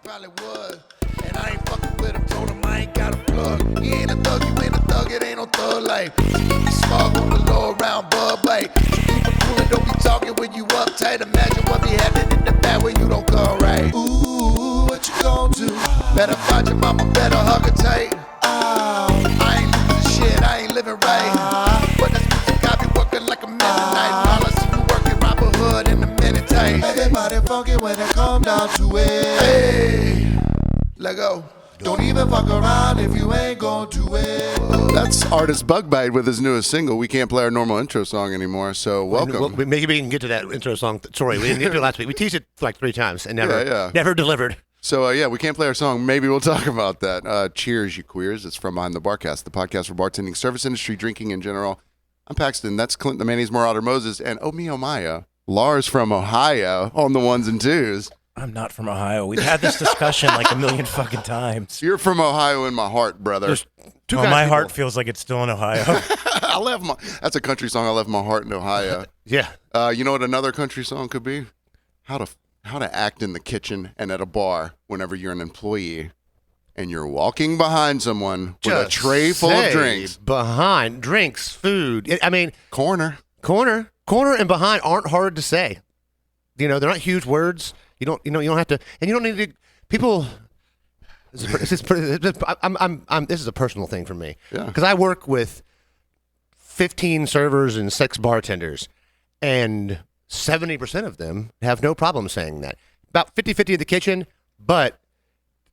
probably was. And I ain't fucking with him, told him I ain't got a plug. He ain't a thug, you ain't a thug, it ain't no thug life. You smug on the low around Bud Light. Keep it cool and don't be talking when you uptight. Imagine what be happening in the back when you don't come right. Ooh, what you gon' do? Better find your mama, better hug her tight. I ain't losing shit, I ain't living right. But that's music, I be working like a Mennonite. While I see you working Robin Hood in the minute tight. Everybody funky when it come down to it. Hey, let go. Don't even fuck around if you ain't gon' do it. That's artist Bugbite with his newest single. We can't play our normal intro song anymore, so welcome. Well, maybe we can get to that intro song. Sorry, we didn't get to it last week. We teased it like 3 times and never delivered. So, we can't play our song. Maybe we'll talk about that. Cheers, you queers. It's from Behind the Barcast, the podcast for bartending, service industry, drinking in general. I'm Paxton. That's Clint, the Mayonnaise, Marauder, Moses, and oh me, oh Maya, Lars from Ohio on the ones and twos. I'm not from Ohio. We've had this discussion like a million fucking times. You're from Ohio in my heart, brother. My heart feels like it's still in Ohio. That's a country song. I left my heart in Ohio. Yeah. You know what another country song could be? How to act in the kitchen and at a bar whenever you're an employee and you're walking behind someone with a tray full of drinks. Behind drinks, food. I mean, corner, and behind aren't hard to say. You know, they're not huge words. You don't have to, and you don't need to. People. This is a personal thing for me. Yeah. Because I work with 15 servers and 6 bartenders, and 70% of them have no problem saying that. About 50-50 in the kitchen, but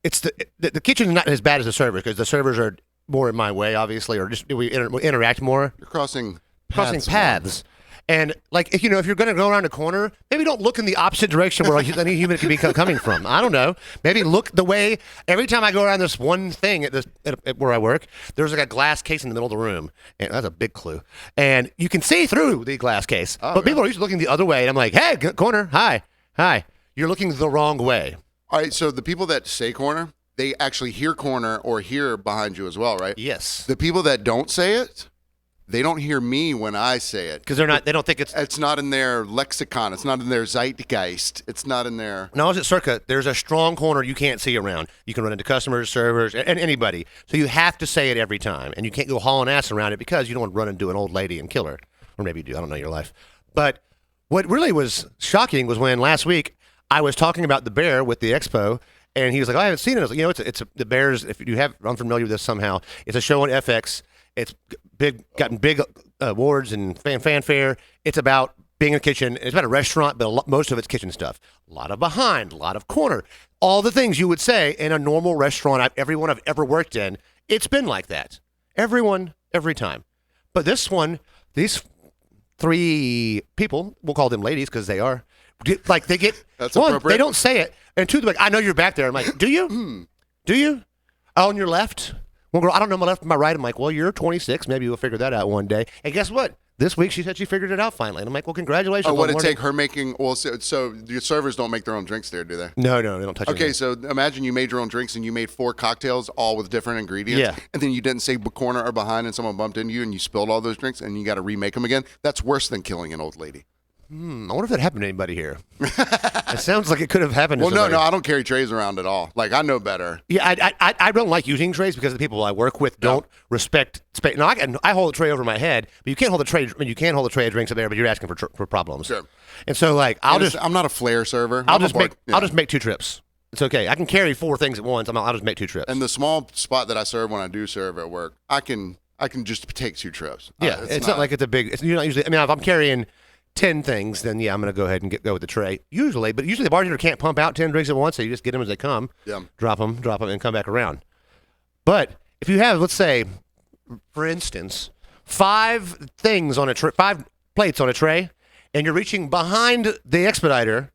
it's the kitchen is not as bad as the servers because the servers are more in my way, obviously, or just we interact more. You're crossing paths. And like if you're going to go around a corner, maybe don't look in the opposite direction where any human could be coming from. I don't know. Maybe look the way. Every time I go around this one thing at where I work, there's like a glass case in the middle of the room, and that's a big clue. And you can see through the glass case, but people are usually looking the other way. And I'm like, hey, corner, hi. You're looking the wrong way. All right. So the people that say corner, they actually hear corner or hear behind you as well, right? Yes. The people that don't say it, they don't hear me when I say it. Because they don't think it's not in their lexicon. It's not in their zeitgeist. It's not in their... No, it's at Circa. There's a strong corner you can't see around. You can run into customers, servers, and anybody. So you have to say it every time. And you can't go hauling ass around it because you don't want to run into an old lady and kill her. Or maybe you do. I don't know your life. But what really was shocking was when last week I was talking about the bear with the expo, and he was like, I haven't seen it. I was like, it's the Bears, if you have unfamiliar with this somehow, it's a show on FX. It's gotten big awards and fanfare. It's about being in a kitchen. It's about a restaurant, but most of it's kitchen stuff. A lot of behind, a lot of corner. All the things you would say in a normal restaurant, everyone I've ever worked in, it's been like that. Everyone, every time. But this one, these 3 people, we'll call them ladies because they are, like they get, That's one, appropriate. they don't say it. And 2, they're like, I know you're back there. I'm like, do you? Do you? Oh, on your left? Well, girl, I don't know my left and my right. I'm like, well, you're 26. Maybe we'll figure that out one day. And guess what? This week she said she figured it out finally. And I'm like, well, congratulations. Oh, what it take her making? Well, so your servers don't make their own drinks there, do they? No, they don't touch it. Okay, so imagine you made your own drinks and you made 4 cocktails, all with different ingredients. Yeah. And then you didn't say corner or behind, and someone bumped into you and you spilled all those drinks, and you got to remake them again. That's worse than killing an old lady. I wonder if that happened to anybody here. It sounds like it could have happened to somebody. No, I don't carry trays around at all. Like, I know better. Yeah, I don't like using trays because the people I work with don't respect space. Now, I hold a tray over my head, but you can't hold a tray. I mean, you can hold a tray of drinks up there, but you're asking for problems. Sure. And so, like, I'm not a flair server. I'll just make 2 trips. It's okay. I can carry 4 things at once. I'll just make 2 trips. And the small spot that I serve when I do serve at work, I can just take 2 trips. Yeah, it's not like it's a big. You're not usually. I mean, if I'm carrying 10 things, then I'm going to go ahead and go with the tray. Usually the bartender can't pump out 10 drinks at once, so you just get them as they come. Yeah. Drop them, and come back around. But if you have, let's say, for instance, 5 things on 5 plates on a tray, and you're reaching behind the expediter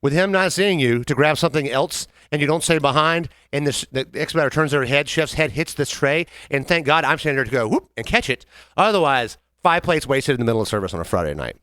with him not seeing you to grab something else, and you don't say behind, and the expediter turns their head, chef's head hits this tray, and thank God I'm standing there to go whoop and catch it. Otherwise, 5 plates wasted in the middle of service on a Friday night.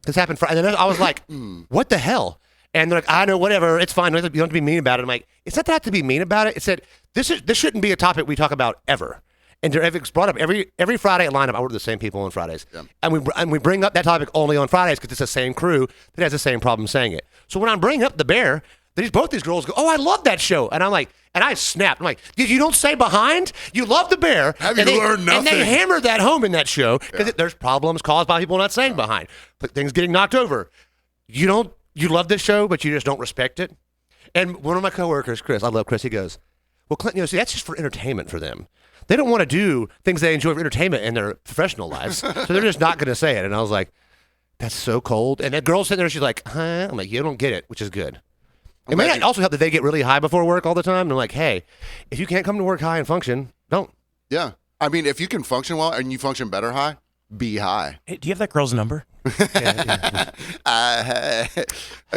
This happened Friday, and then I was like, what the hell? And they're like, I know, whatever, it's fine. You don't have to be mean about it. I'm like, it's not that I have to be mean about it. It said, this shouldn't be a topic we talk about ever. And it's brought up every Friday at lineup. I work with the same people on Fridays. Yeah. And we bring up that topic only on Fridays because it's the same crew that has the same problem saying it. So when I'm bringing up the bear, both these girls go, oh, I love that show. And I'm like, and I snapped. I'm like, you don't say behind? You love the bear. Have you learned nothing? And they hammered that home in that show because there's problems caused by people not saying behind. But things getting knocked over. You love this show, but you just don't respect it. And one of my coworkers, Chris, I love Chris, he goes, well, Clinton, see, that's just for entertainment for them. They don't want to do things they enjoy for entertainment in their professional lives. So they're just not going to say it. And I was like, that's so cold. And that girl sitting there, she's like, huh? I'm like, you don't get it, which is good. It may also help that they get really high before work all the time. And I'm like, hey, if you can't come to work high and function, don't. Yeah. I mean, if you can function well and you function better high, be high. Hey, do you have that girl's number?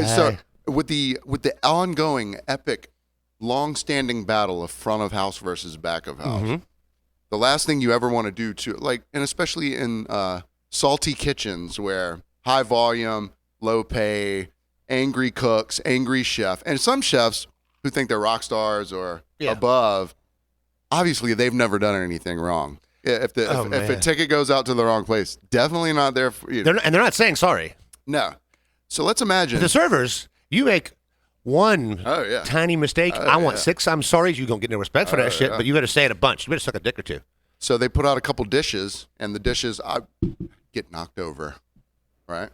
So with the ongoing epic, long-standing battle of front of house versus back of house, the last thing you ever want to do and especially in salty kitchens where high volume, low pay, angry cooks, angry chef, and some chefs who think they're rock stars or above, obviously they've never done anything wrong. If a ticket goes out to the wrong place, definitely not there for you. And they're not saying sorry. No. So let's imagine. The servers, you make one tiny mistake. I want 6 I'm sorry. You don't get no respect for that shit, but you better say it a bunch. You better suck a dick or two. So they put out a couple dishes, and the dishes get knocked over, right?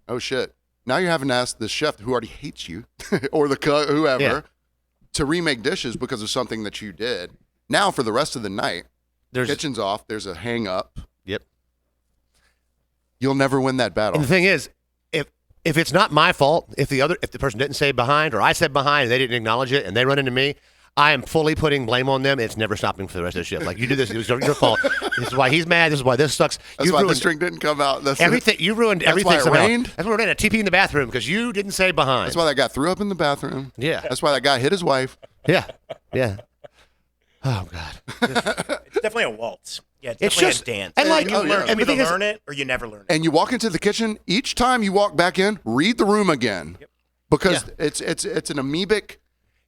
Oh, shit. Now you're having to ask the chef who already hates you or the cook, whoever, to remake dishes because of something that you did. Now for the rest of the night, kitchen's off. There's a hang up. Yep. You'll never win that battle. And the thing is, if it's not my fault, if the person didn't say behind or I said behind and they didn't acknowledge it and they run into me, I am fully putting blame on them. It's never stopping for the rest of the shift. Like, you do this, it was your fault. This is why he's mad. This is why this sucks. That's why this drink didn't come out. Everything. You ruined everything. That's why it rained. That's why we're in a TP in the bathroom because you didn't say behind. That's why that guy threw up in the bathroom. Yeah. That's why that guy hit his wife. Yeah. Yeah. Oh, God. It's definitely a waltz. Yeah, it's It's definitely just- a dance. and like- you oh, learn, yeah. you And the either thing is- learn it or you never learn it. And you walk into the kitchen, each time you walk back in, read the room again. Yep. Because it's an amoebic.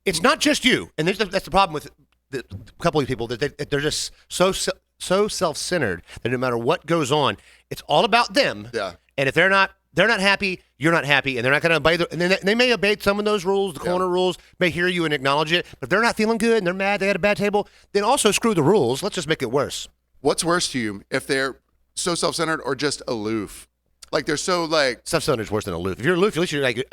It's not just you. And that's the problem with a couple of people, that they're just so self-centered that no matter what goes on, it's all about them. Yeah. And if they're not happy, you're not happy, and they're not going to obey. And then they may obey some of those rules, the corner rules, may hear you and acknowledge it. But if they're not feeling good and they're mad, they had a bad table, then also screw the rules. Let's just make it worse. What's worse to you, if they're so self-centered or just aloof? Like they're so like. Self-centered is worse than aloof. If you're aloof, at least you're like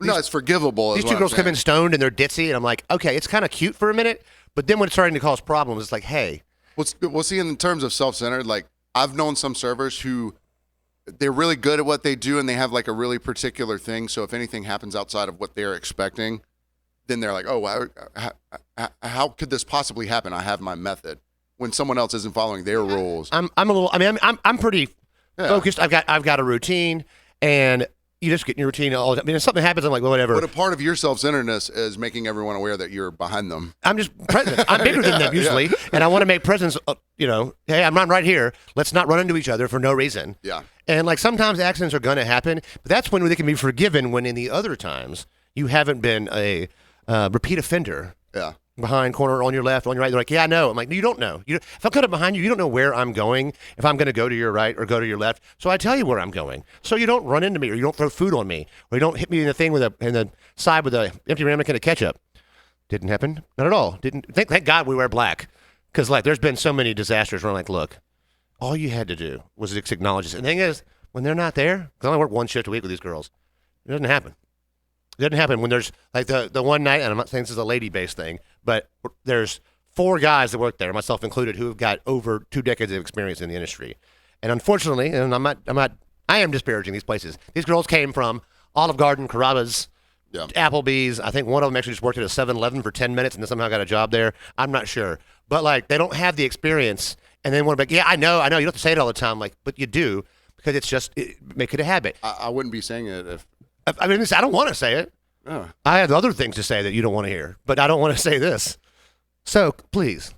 No, it's forgivable. These two girls come in stoned and they're ditzy, and I'm like, okay, it's kind of cute for a minute, but then when it's starting to cause problems, it's like, hey. We'll see in terms of self-centered, like I've known some servers who they're really good at what they do and they have like a really particular thing. So if anything happens outside of what they're expecting, then they're like, oh, wow, how could this possibly happen? I have my method. When someone else isn't following their rules. I'm pretty focused. I've got a routine, and you just get in your routine all the time. I mean, if something happens, I'm like, well, whatever. But a part of your self-centeredness is making everyone aware that you're behind them. I'm just present. I'm bigger than them usually, and I want to make presence. Hey, I'm right here. Let's not run into each other for no reason. Yeah. And like sometimes accidents are going to happen, but that's when they can be forgiven. When in the other times you haven't been a repeat offender. Yeah. Behind, corner, on your left, on your right. They're like, yeah, I know. I'm like, no, you don't know. If I'm kind of behind you, you don't know where I'm going, if I'm going to go to your right or go to your left. So I tell you where I'm going. So you don't run into me, or you don't throw food on me, or you don't hit me in the thing in the side with an empty ramekin of ketchup. Didn't happen. Not at all. Didn't. Thank God we wear black. Because like there's been so many disasters where I'm like, look, all you had to do was just acknowledge this. And the thing is, when they're not there, because I only work one shift a week with these girls, it doesn't happen. It doesn't happen when there's like the one night, and I'm not saying this is a lady-based thing, but there's 4 guys that work there, myself included, who have got over 2 decades of experience in the industry. And unfortunately, and I am disparaging these places. These girls came from Olive Garden, Carrabba's, Applebee's. I think one of them actually just worked at a 7-Eleven for 10 minutes and then somehow got a job there. I'm not sure. But like they don't have the experience, and then want to be like, yeah, I know. You don't have to say it all the time, like, but you do, because it's just make it a habit. I wouldn't be saying it if. I mean, I don't want to say it. Oh. I have other ththings to say that you don't want to hear, but I don't want to say this. So please,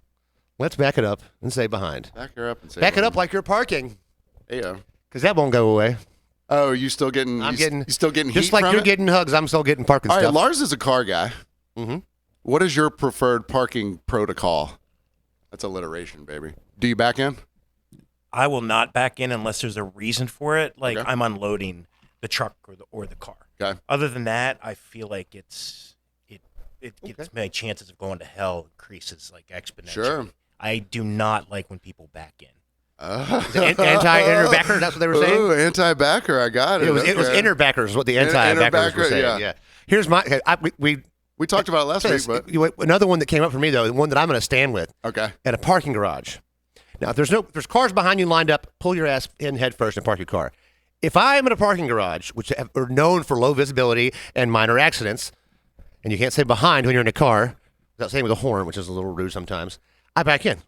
let's back it up and say behind. Back her up and say. Back it up like you're parking. Yeah. Because that won't go away. Oh, you still getting? I'm getting. You still getting just heat like from you're it? getting hugs. I'm still getting parking All right, stuff. Lars is a car guy. Mm-hmm. What is your preferred parking protocol? That's alliteration, baby. Do you back in? I will not back in unless there's a reason for it. Like Okay. I'm unloading the truck or the car. Okay. Other than that, I feel like it's my chances of going to hell increases like exponentially. Sure. I do not like when people back in. Anti-inner backer, that's what they were saying? Ooh, anti-backer, I got it. It was Okay. inner backers is what the anti-backers were saying. yeah. Here's my... We talked about it last week, but Another one that came up for me, though, the one that I'm going to stand with, okay. at a parking garage. Now, if there's cars behind you lined up, pull your ass in head first and park your car. If I'm at a parking garage, which are known for low visibility and minor accidents, and you can't say behind when you're in a car, without saying with a horn, which is a little rude sometimes, I back in.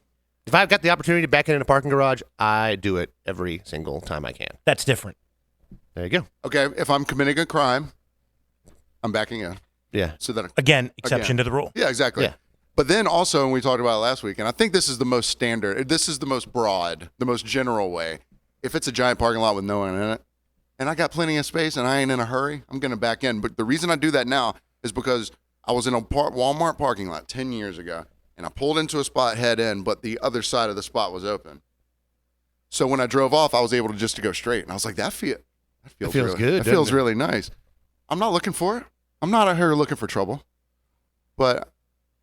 If I've got the opportunity to back in a parking garage, I do it every single time I can. That's different. There you go. Okay, if I'm committing a crime, I'm backing in. Yeah. So that Again, exception to the rule. Yeah, exactly. Yeah. But then also, and we talked about it last week, and I think this is the most standard, this is the most broad, the most general way. If it's a giant parking lot with no one in it, and I got plenty of space and I ain't in a hurry, I'm going to back in. But the reason I do that now is because I was in a Walmart parking lot 10 years ago, and I pulled into a spot head in, but the other side of the spot was open. So when I drove off, I was able to just to go straight, and I was like, that feels feels really, good, That feels doesn't it? really nice. I'm not looking for it. I'm not out here looking for trouble, but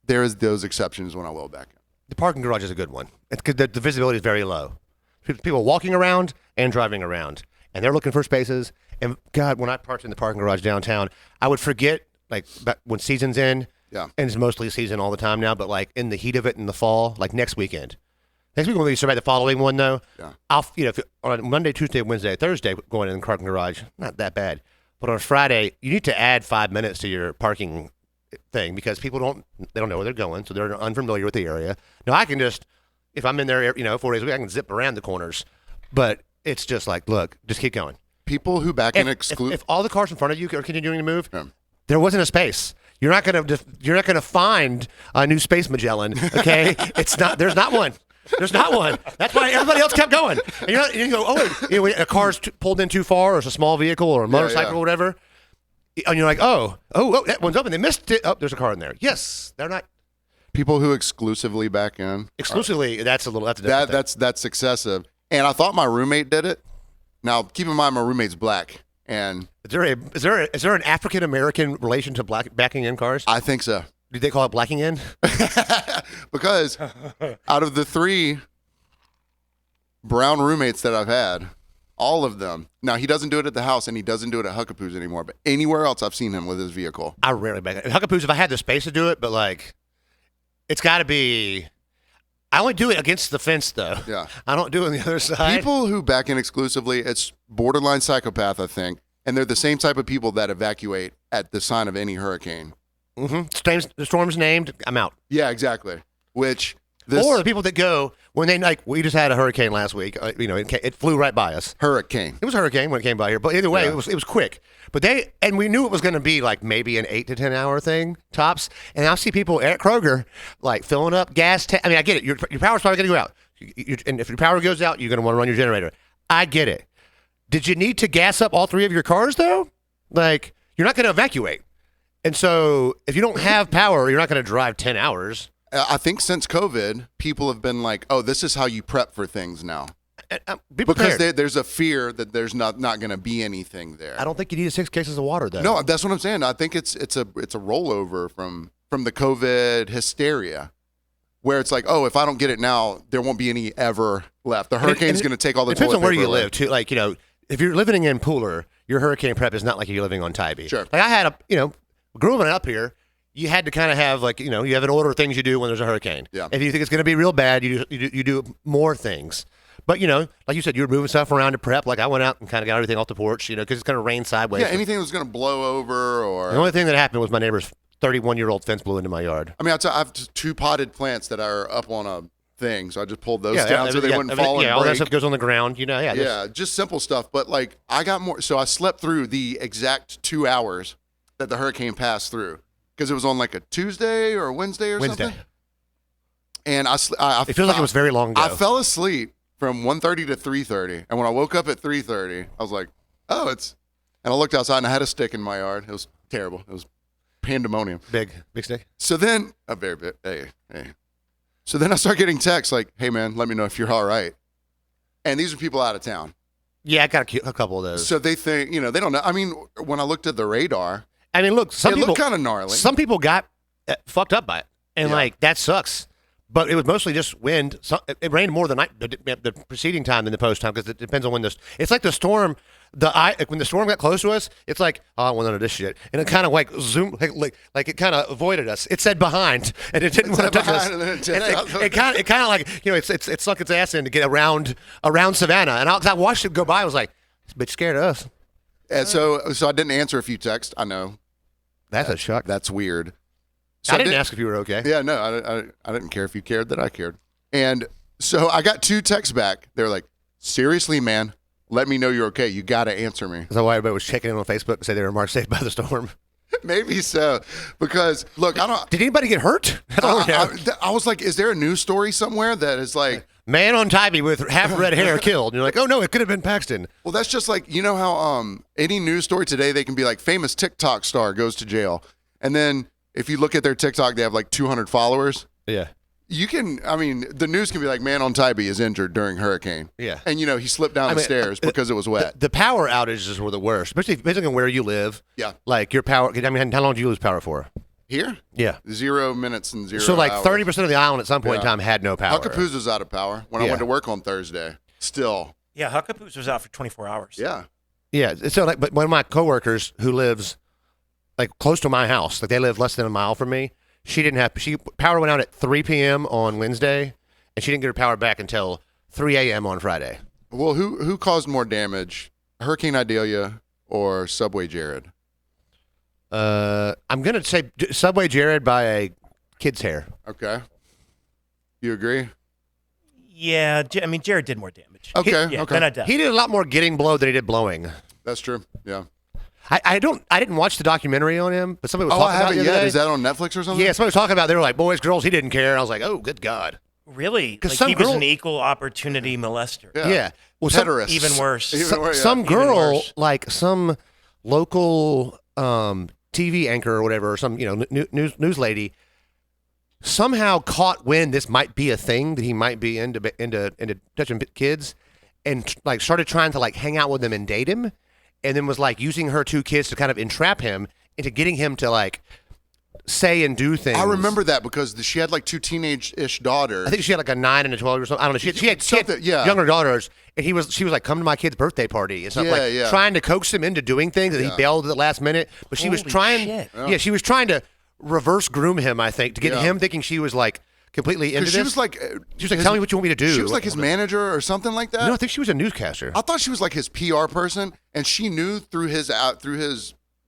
there is those exceptions when I will back in. The parking garage is a good one. It's 'cause the visibility is very low. People walking around and driving around, and they're looking for spaces. And God, when I parked in the parking garage downtown, I would forget, like, when season's in, Yeah. and it's mostly season all the time now, but like in the heat of it in the fall, like next weekend. Next week when we survey the following one, though, Yeah. if on a Monday, Tuesday, Wednesday, Thursday, going in the parking garage, not that bad. But on a Friday, you need to add 5 minutes to your parking thing because people don't know where they're going, so they're unfamiliar with the area. Now I can just, if I'm in there, 4 days a week, I can zip around the corners. But it's just like, look, just keep going. People who back in If all the cars in front of you are continuing to move, Yeah. there wasn't a space. You're not gonna find a new Space Magellan. Okay, There's not one. There's not one. That's why everybody else kept going. And you go, a car's pulled in too far, or it's a small vehicle, or a motorcycle, or whatever. And you're like, oh, that one's open. They missed it. Oh, there's a car in there. Yes, they're not people who exclusively back in. exclusively. That's a different thing. That's excessive. And I thought my roommate did it. Now, keep in mind, my roommate's black, and Is there an African American relation to backing in cars? I think so. Did they call it blacking in? Because out of the 3 brown roommates that I've had, all of them. Now, he doesn't do it at the house, and he doesn't do it at Huckapoo's anymore. But anywhere else, I've seen him with his vehicle. I rarely back in. Huckapoo's, if I had the space to do it, but like, it's got to be. I only do it against the fence, though. Yeah. I don't do it on the other side. People who back in exclusively, it's borderline psychopath, I think. And they're the same type of people that evacuate at the sign of any hurricane. Mm-hmm. The storm's named. I'm out. Yeah, exactly. Or Or the people that go when they we just had a hurricane last week. It flew right by us. hurricane. It was a hurricane when it came by here, but either way, Yeah. it was quick. But we knew it was going to be like maybe an 8 to 10 hour thing tops. And I see people at Kroger like filling up gas. I mean, I get it. Your power's probably going to go out, and if your power goes out, you're going to want to run your generator. I get it. Did you need to gas up all 3 of your cars though? Like, you're not going to evacuate, and so if you don't have power, you're not going to drive 10 hours. I think since COVID, people have been like, oh, this is how you prep for things now. Be prepared. Because there's a fear that there's not going to be anything there. I don't think you need 6 cases of water though. No, that's what I'm saying. I think it's a rollover from the COVID hysteria, where it's like, oh, if I don't get it now, there won't be any ever left. The hurricane's going to take all the depends toilet on where paper you away. live too. Like, if you're living in Pooler, your hurricane prep is not like you're living on Tybee. Sure. Like I had growing up here, you had to kind of have you have an order of things you do when there's a hurricane. Yeah. If you think it's going to be real bad, you do more things. But like you said, you were moving stuff around to prep. Like I went out and kind of got everything off the porch, because it's going to rain sideways. Yeah, anything that was going to blow over or. The only thing that happened was my neighbor's 31-year-old fence blew into my yard. I mean, I have 2 potted plants that are up on a thing, so I just pulled those down so they wouldn't fall and all that break. stuff goes on the ground. Just simple stuff. But like, I got more. So I slept through the exact 2 hours that the hurricane passed through because it was on like a Tuesday or a Wednesday or something. And I it feels like it was very long ago. I fell asleep from 1:30 to 3:30, and when I woke up at 3:30, I was like, oh, and I looked outside and I had a stick in my yard. It was terrible. It was pandemonium. Big stick. So then, a very big. Hey. So then I start getting texts like, hey, man, let me know if you're all right. And these are people out of town. Yeah, I got a couple of those. So they think, they don't know. I mean, when I looked at the radar, I mean, look, it looked kind of gnarly. Some people got fucked up by it, and like that sucks. But it was mostly just wind. So it rained more the preceding time than the post time because it depends on when it's like the storm. When the storm got close to us, it's like, oh, I want none of this shit, and it kind of like zoomed, like it kind of avoided us. It said behind, and it didn't want to touch us. And it kind of like it sucked its ass in to get around Savannah. And I watched it go by. I was like, this bitch scared of us. And so I didn't answer a few texts. I know that's a shock. That's weird. So I didn't ask if you were okay. Yeah, no, I didn't care if you cared that I cared. And so I got 2 texts back. They were like, seriously, man, let me know you're okay. You got to answer me. Is that why everybody was checking in on Facebook to say they were marked safe by the storm? Maybe so. Because, look, I don't... Did anybody get hurt? I was like, is there a news story somewhere that is like... Man on Tybee with half red hair killed. And you're like, oh, no, it could have been Paxton. Well, that's just like, you know how any news story today, they can be like, famous TikTok star goes to jail. And then if you look at their TikTok, they have like 200 followers. Yeah. You can, I mean, the news can be like, man on Tybee is injured during hurricane. Yeah. And, he slipped down the stairs because it was wet. The power outages were the worst, especially depending on where you live. Yeah. Like your power, I mean, how long do you lose power for? Here? Yeah. 0 minutes and 0 So like hours. 30% of the island at some point in time had no power. Huckapoo's out of power when I went to work on Thursday. Still. Yeah, Huckapoo's was out for 24 hours. Yeah. Yeah. So like, but one of my coworkers who lives like close to my house, like they live less than a mile from me, power went out at 3 p.m. on Wednesday, and she didn't get her power back until 3 a.m. on Friday. Well, who caused more damage, Hurricane Idalia or Subway Jared? I'm gonna say Subway Jared by a kid's hair. Okay. You agree? Yeah, I mean, Jared did more damage. Okay. Okay. He did a lot more getting blow than he did blowing. That's true. Yeah. I didn't watch the documentary on him, but somebody was talking I about haven't it the yet. other day. Is that on Netflix or something? Yeah, somebody was talking about. They were like boys, girls. He didn't care. And I was like, oh, good God. Really? Like some he was girl- an equal opportunity molester. Yeah. Well, Pederast. Even worse. Some Even girl, worse. like some local TV anchor or whatever, or some news lady, somehow caught wind this might be a thing that he might be into touching kids, and like started trying to like hang out with him and date him, and then was like using her 2 kids to kind of entrap him into getting him to like say and do things. I remember that because she had like 2 teenage-ish daughters. I think she had like a 9 and a 12 or something. I don't know. She had younger daughters, and she was like, "Come to my kid's birthday party," and stuff trying to coax him into doing things, and he bailed at the last minute. But she was trying. Shit. Yeah, she was trying to reverse groom him. I think to get him thinking she was like completely into this. She was like, "Tell me what you want me to do." She was like his manager or something like that. No, I think she was a newscaster. I thought she was like his PR person, and she knew through his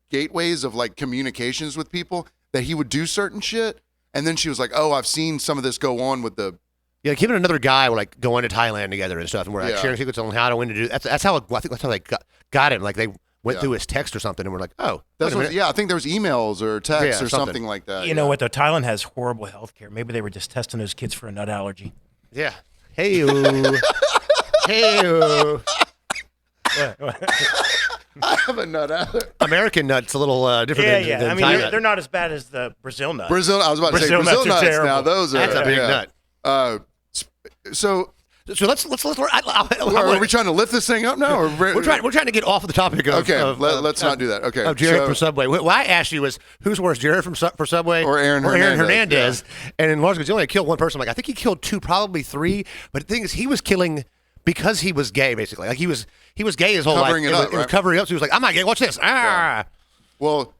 gateways of like communications with people that he would do certain shit. And then she was like, "Oh, I've seen some of this go on with the." Yeah, like him and another guy were like going to Thailand together and stuff, and we're like sharing secrets on how to when to do. That's how I think that's how they got him. Like they went through his text or something, and we're like, "Oh, that's what, I think there was emails or texts or something like that. You know what though? Thailand has horrible health care. Maybe they were just testing those kids for a nut allergy. Yeah. Hey. Hey. I have a nut allergy. American nuts a little different than I mean, Thai they're not as bad as the Brazil nut. I was about to say Brazil Brazil nuts are nuts. terrible. Now those are That's a big nut. So let's are we trying to lift this thing up now? Or we're trying to get off of the topic of let's not do that. Okay, of Jared from Subway. What I asked you was who's worse, Jared for Subway or Aaron Hernandez? And then Lars goes, he only killed one person. I'm like, I think he killed 2, probably 3. But the thing is, he was killing because he was gay, basically. Like he was gay his whole Covering life. it up, was right? covering it up. So he was like, I'm not gay. Watch this. Yeah. Well,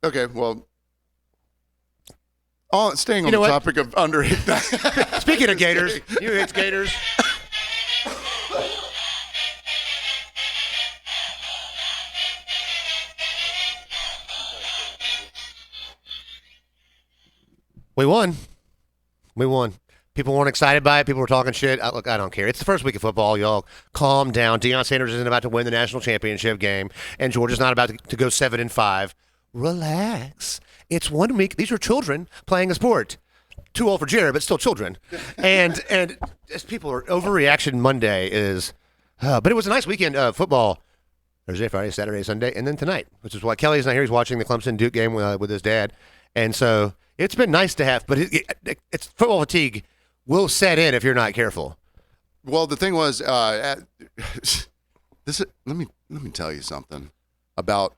okay. Well, staying on You the know topic of underage. Speaking of gators, you hate gators. We won. People weren't excited by it. People were talking shit. Look, I don't care. It's the first week of football, y'all. Calm down. Deion Sanders isn't about to win the national championship game, and Georgia's not about to go 7-5. Relax. It's 1 week. These are children playing a sport. Too old for Jared, but still children. And as people are overreaction Monday is, but it was a nice weekend of football. Thursday, Friday, Saturday, Sunday, and then tonight, which is why Kelly's not here. He's watching the Clemson Duke game with his dad, and so it's been nice to have. But it's football fatigue will set in if you're not careful. Well, the thing was, let me tell you something about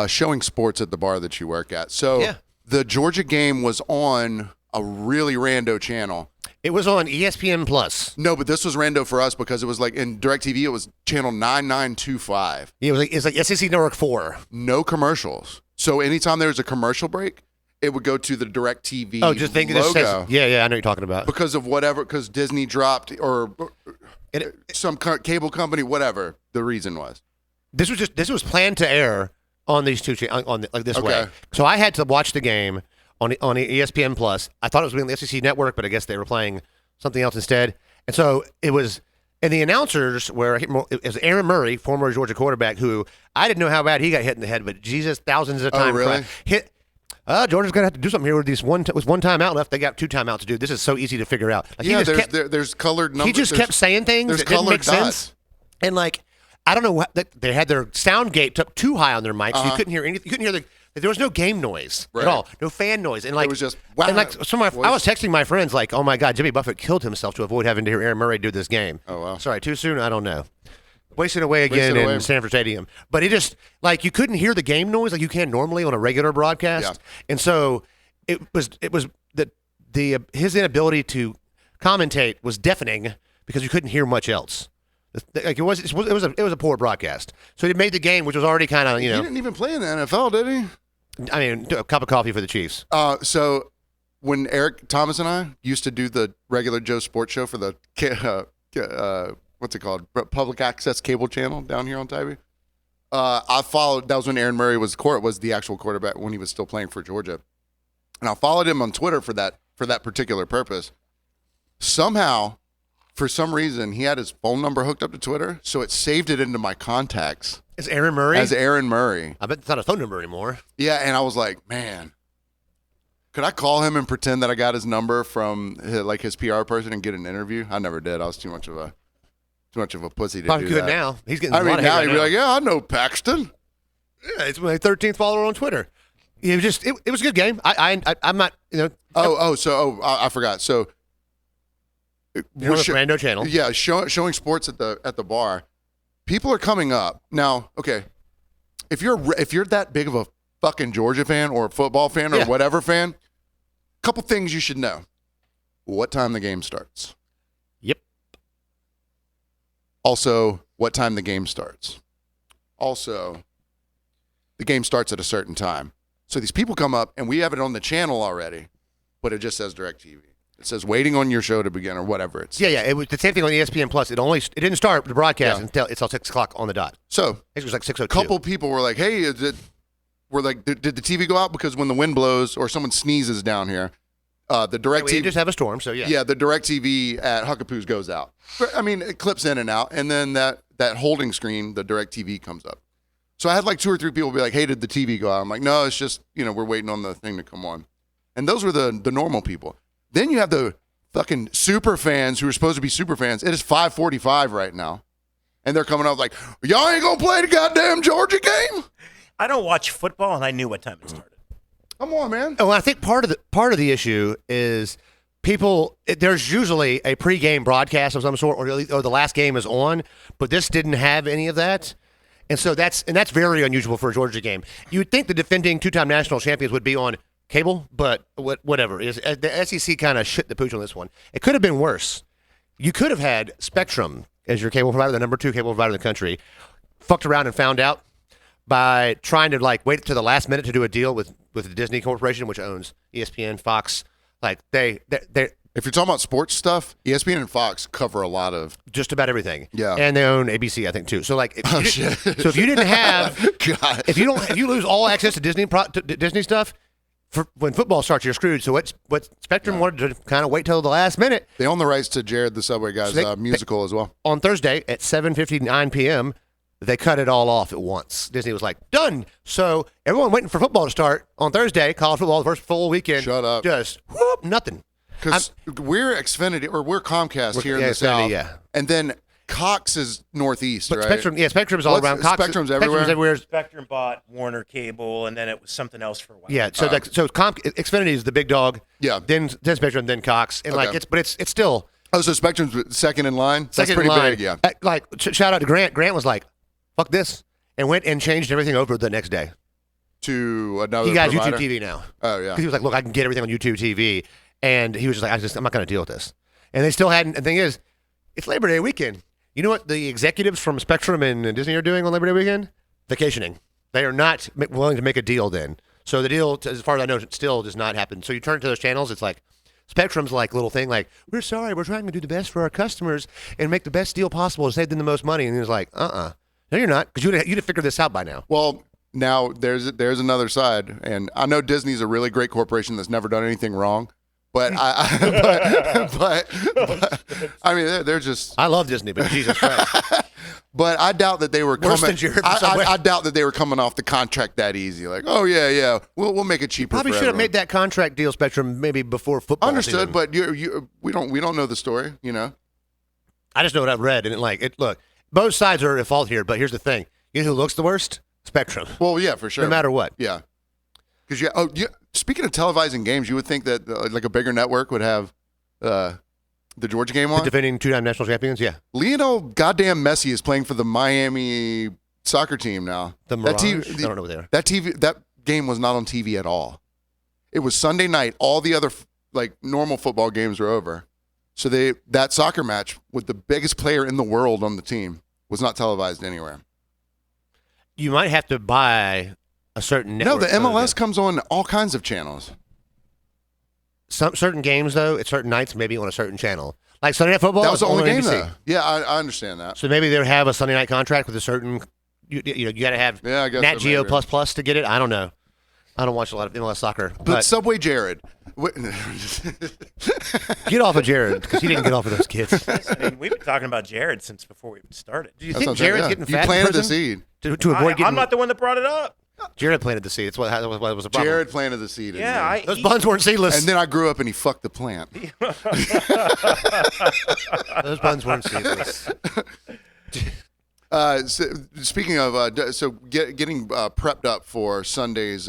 showing sports at the bar that you work at. So the Georgia game was on a really rando channel. It was on ESPN Plus. No, but this was rando for us because it was like in DirecTV, it was channel 9925. It was like SEC Network 4. No commercials. So anytime there was a commercial break, it would go to the DirecTV Oh, just think this logo. says, yeah, I know what you're talking about. Because of whatever, because Disney dropped or some cable company, whatever the reason was. This was planned to air on these two like this way. So I had to watch the game on ESPN Plus. I thought it was on the SEC Network, but I guess they were playing something else instead. And so it was, and the announcers were it was Aaron Murray, former Georgia quarterback, who I didn't know how bad he got hit in the head, but Jesus, thousands of times. Oh, really? Hit. Georgia's gonna have to do something here with these with one timeout left. They got 2 timeouts to do. This is so easy to figure out. Like, Yeah, there's colored numbers. he just kept saying things There's that didn't colored make sense. And like, I don't know what they had their sound gate up too high on their mics. So you couldn't hear anything. You couldn't hear there was no game noise at all, no fan noise, and like It was just and like I was texting my friends like, oh my God, Jimmy Buffett killed himself to avoid having to hear Aaron Murray do this game. Oh wow, sorry, too soon. I don't know. Wasting away again in Sanford Stadium, but it just like you couldn't hear the game noise like you can normally on a regular broadcast, and so it was that his inability to commentate was deafening because you couldn't hear much else. Like it was a poor broadcast. So he made the game, which was already kind of He didn't even play in the NFL, did he? I mean, a cup of coffee for the Chiefs. So when Eric Thomas and I used to do the regular Joe Sports Show for the what's it called, public access cable channel down here on Tybee, I followed. That was when Aaron Murray was the actual quarterback when he was still playing for Georgia, and I followed him on Twitter for that particular purpose. Somehow, for some reason, he had his phone number hooked up to Twitter, so it saved it into my contacts. As Aaron Murray? As Aaron Murray. I bet it's not a phone number anymore. Yeah, and I was like, man, could I call him and pretend that I got his number from his PR person and get an interview? I never did. I was too much of a pussy to Probably do could that. now. He's getting. I mean, now he'd right be like, yeah, I know Paxton. Yeah, it's my 13th follower on Twitter. It was just it was a good game. I'm not I forgot. So we're rando channel. Yeah, showing sports at the bar. People are coming up now. Okay, if you're that big of a fucking Georgia fan or a football fan or whatever fan, couple things you should know: what time the game starts. Yep. Also, what time the game starts. Also, the game starts at a certain time. So these people come up, and we have it on the channel already, but it just says DirecTV. It says waiting on your show to begin or whatever. It was the same thing on ESPN Plus. It didn't start the broadcast until 6 o'clock on the dot. So it was like 6:02. A couple people were like, "Hey, did the TV go out?" Because when the wind blows or someone sneezes down here, the DirecTV we just have a storm. So yeah, the DirecTV at Huckapoo's goes out. I mean, it clips in and out, and then that holding screen, the DirecTV comes up. So I had like 2 or 3 people be like, "Hey, did the TV go out?" I'm like, "No, it's just we're waiting on the thing to come on." And those were the normal people. Then you have the fucking super fans who are supposed to be super fans. It is 5:45 right now, and they're coming up like, "Y'all ain't gonna play the goddamn Georgia game." I don't watch football, and I knew what time it started. Come on, man. Oh, I think part of the issue is there's usually a pregame broadcast of some sort, or the last game is on, but this didn't have any of that. And so that's very unusual for a Georgia game. You would think the defending 2-time national champions would be on cable, but whatever. The SEC kind of shit the pooch on this one. It could have been worse. You could have had Spectrum as your cable provider, the number 2 cable provider in the country, fucked around and found out by trying to wait to the last minute to do a deal with the Disney Corporation, which owns ESPN, Fox. Like they If you're talking about sports stuff, ESPN and Fox cover a lot of just about everything. Yeah. And they own ABC, I think, too. So shit. So if you didn't have God. if you lose all access to Disney stuff, when football starts, you're screwed. So what Spectrum wanted to kind of wait till the last minute. They own the rights to Jared the Subway Guy's musical as well. On Thursday at 7:59 p.m., they cut it all off at once. Disney was like, done. So everyone waiting for football to start on Thursday, college football, the first full weekend. Shut up. Just whoop, nothing. Because we're Xfinity, or we're Comcast here in the Xfinity, South. yeah. And then Cox is Northeast, But right? Spectrum's all around. Spectrum's everywhere? Spectrum bought Warner Cable, and then it was something else for a while. Yeah, so Xfinity is the big dog. Yeah. Then Spectrum, then Cox, and Okay. it's still Oh, so Spectrum's second in line? That's second pretty in line. big, yeah. Shout out to Grant. Grant was like, "Fuck this," and went and changed everything over the next day. to another He got provider? YouTube TV now. Oh, yeah. 'Cause he was like, look, I can get everything on YouTube TV. And he was just like, I'm not going to deal with this. And they still hadn't. The thing is, it's Labor Day weekend. You know what the executives from Spectrum and Disney are doing on Labor Day weekend? Vacationing. They are not willing to make a deal then. So the deal, as far as I know, still does not happen. So you turn to those channels, it's like, Spectrum's like little thing like, we're sorry, we're trying to do the best for our customers and make the best deal possible to save them the most money. And he was like, no, you're not, because you'd have figured this out by now. Well, now there's another side, and I know Disney's a really great corporation that's never done anything wrong, but but I mean they're just. I love Disney, but Jesus Christ. But I doubt that they were Worse coming. than Jared from Subway. I doubt that they were coming off the contract that easy. Like, oh yeah, we'll make it cheaper. Probably for should have everyone. made that contract deal, Spectrum, maybe before football. Understood, season. but we don't know the story. You know. I just know what I've read, and look, both sides are at fault here. But here's the thing: you know who looks the worst? Spectrum. Well, yeah, for sure. No matter what. Yeah. Because speaking of televising games, you would think that like a bigger network would have the Georgia game The on. defending two-time national champions, yeah. Lionel goddamn Messi is playing for the Miami soccer team now. The Mirage? I don't know what they are. That game was not on TV at all. It was Sunday night. All the other like normal football games were over. So that soccer match with the biggest player in the world on the team was not televised anywhere. You might have to buy a certain network. No, the MLS comes on all kinds of channels. Some certain games, though, at certain nights, maybe on a certain channel. Like Sunday Night Football. That was the only game, NBC. though. Yeah, I understand that. So maybe they have a Sunday night contract with a certain. You got to have Yeah, I guess Nat so, Geo maybe. plus to get it. I don't know. I don't watch a lot of MLS soccer. But Subway Jared. Get off of Jared because he didn't get off of those kids. I mean, we've been talking about Jared since before we even started. Do you That's think what I'm saying, Jared's yeah. getting You fat in planted the prison? seed. To avoid getting. I'm not the one that brought it up. Jared planted the seed. That's what was the problem. Jared planted the seed. in Yeah, me. Those buns weren't seedless. And then I grew up and he fucked the plant. Those buns weren't seedless. So, speaking of, getting prepped up for Sundays,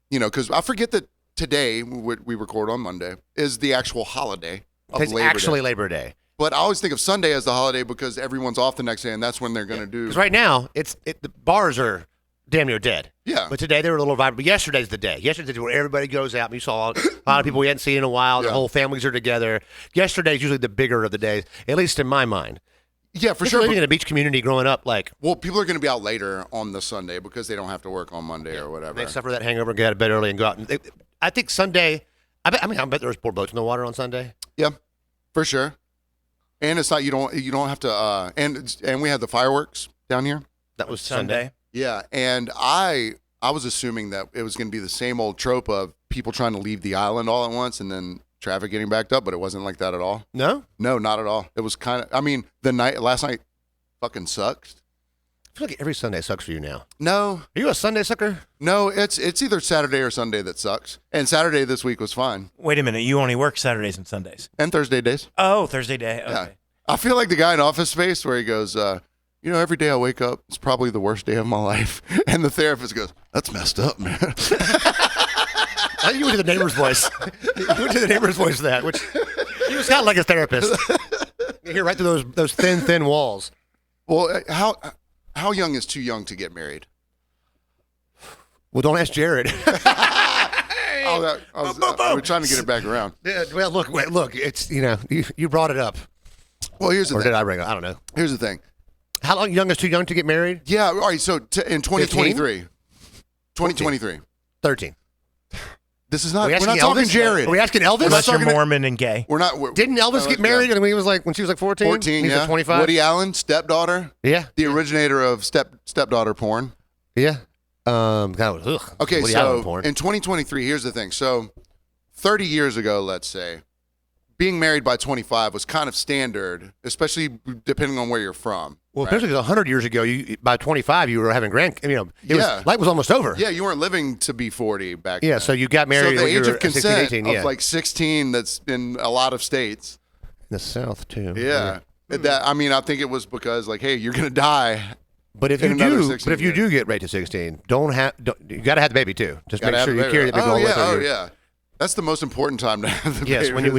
because I forget that today, we record on Monday, is the actual holiday of It's Labor actually Day. Labor Day. But I always think of Sunday as the holiday because everyone's off the next day, and that's when they're going to do. Because right now, the bars are damn near dead. Yeah. But today they were a little vibrant. But yesterday's the day. Yesterday's the day where everybody goes out. And you saw a lot of people we hadn't seen in a while. Their Yeah. whole families are together. Yesterday's usually the bigger of the days, at least in my mind. Yeah, for Just sure. living in a beach community growing up, like, Well, people are going to be out later on the Sunday because they don't have to work on Monday or whatever. they suffer that hangover and get out of bed early and go out. And I think Sunday, I bet there was more boats in the water on Sunday. Yeah, for sure. And it's not you don't have to and we had the fireworks down here. That was Sunday. Yeah, and I was assuming that it was going to be the same old trope of people trying to leave the island all at once and then traffic getting backed up, but it wasn't like that at all. No? No, not at all. It was kind of. I mean, last night fucking sucked. I feel like every Sunday sucks for you now. No, Are you a Sunday sucker? no, it's either Saturday or Sunday that sucks. And Saturday this week was fine, Wait a minute. You only work Saturdays and Sundays. and Thursday days. Oh, Thursday day. Okay. Yeah. I feel like the guy in Office Space where he goes, every day I wake up, it's probably the worst day of my life. And the therapist goes, that's messed up, man. I think you went to the neighbor's voice. You went to the neighbor's voice for that, which he was kind of like a therapist. You hear right through those thin walls. Well, how young is too young to get married? Well, don't ask Jared. I was trying to get it back around. Yeah, well, look. It's you brought it up, Well, here's the or thing. did I bring it? I don't know. Here's the thing. How long young is too young to get married? Yeah, all right. So in 2023, 2023. 13. This is not. Are we We're asking not talking Elvis? Jared. Are we asking Elvis? Unless you're talking to- Mormon and gay. We're not. Didn't Elvis get married when she was like 14? 14? He Yeah. was 25. Woody Allen, stepdaughter, Yeah. the originator of stepdaughter porn. Yeah. Ugh. Okay, Woody Allen so porn. in 2023, here's the thing. So 30 years ago, let's say, being married by 25 was kind of standard, especially depending on where you're from. Well, right? especially 100 years ago, by 25, you were having Yeah. life was almost over. Yeah, you weren't living to be 40 back Yeah, then. so you got married So the when you age were of 16, consent 18, of yeah. like 16, that's in a lot of states. In the South, too. Yeah. I think it was because like, hey, you're gonna die. But if In you another do, 16 but if you years. do get raped to 16, you got to have the baby too. Just Gotta make have sure a you baby. carry the big Oh one yeah, with oh you. yeah. That's the most important time to have the Yes, baby.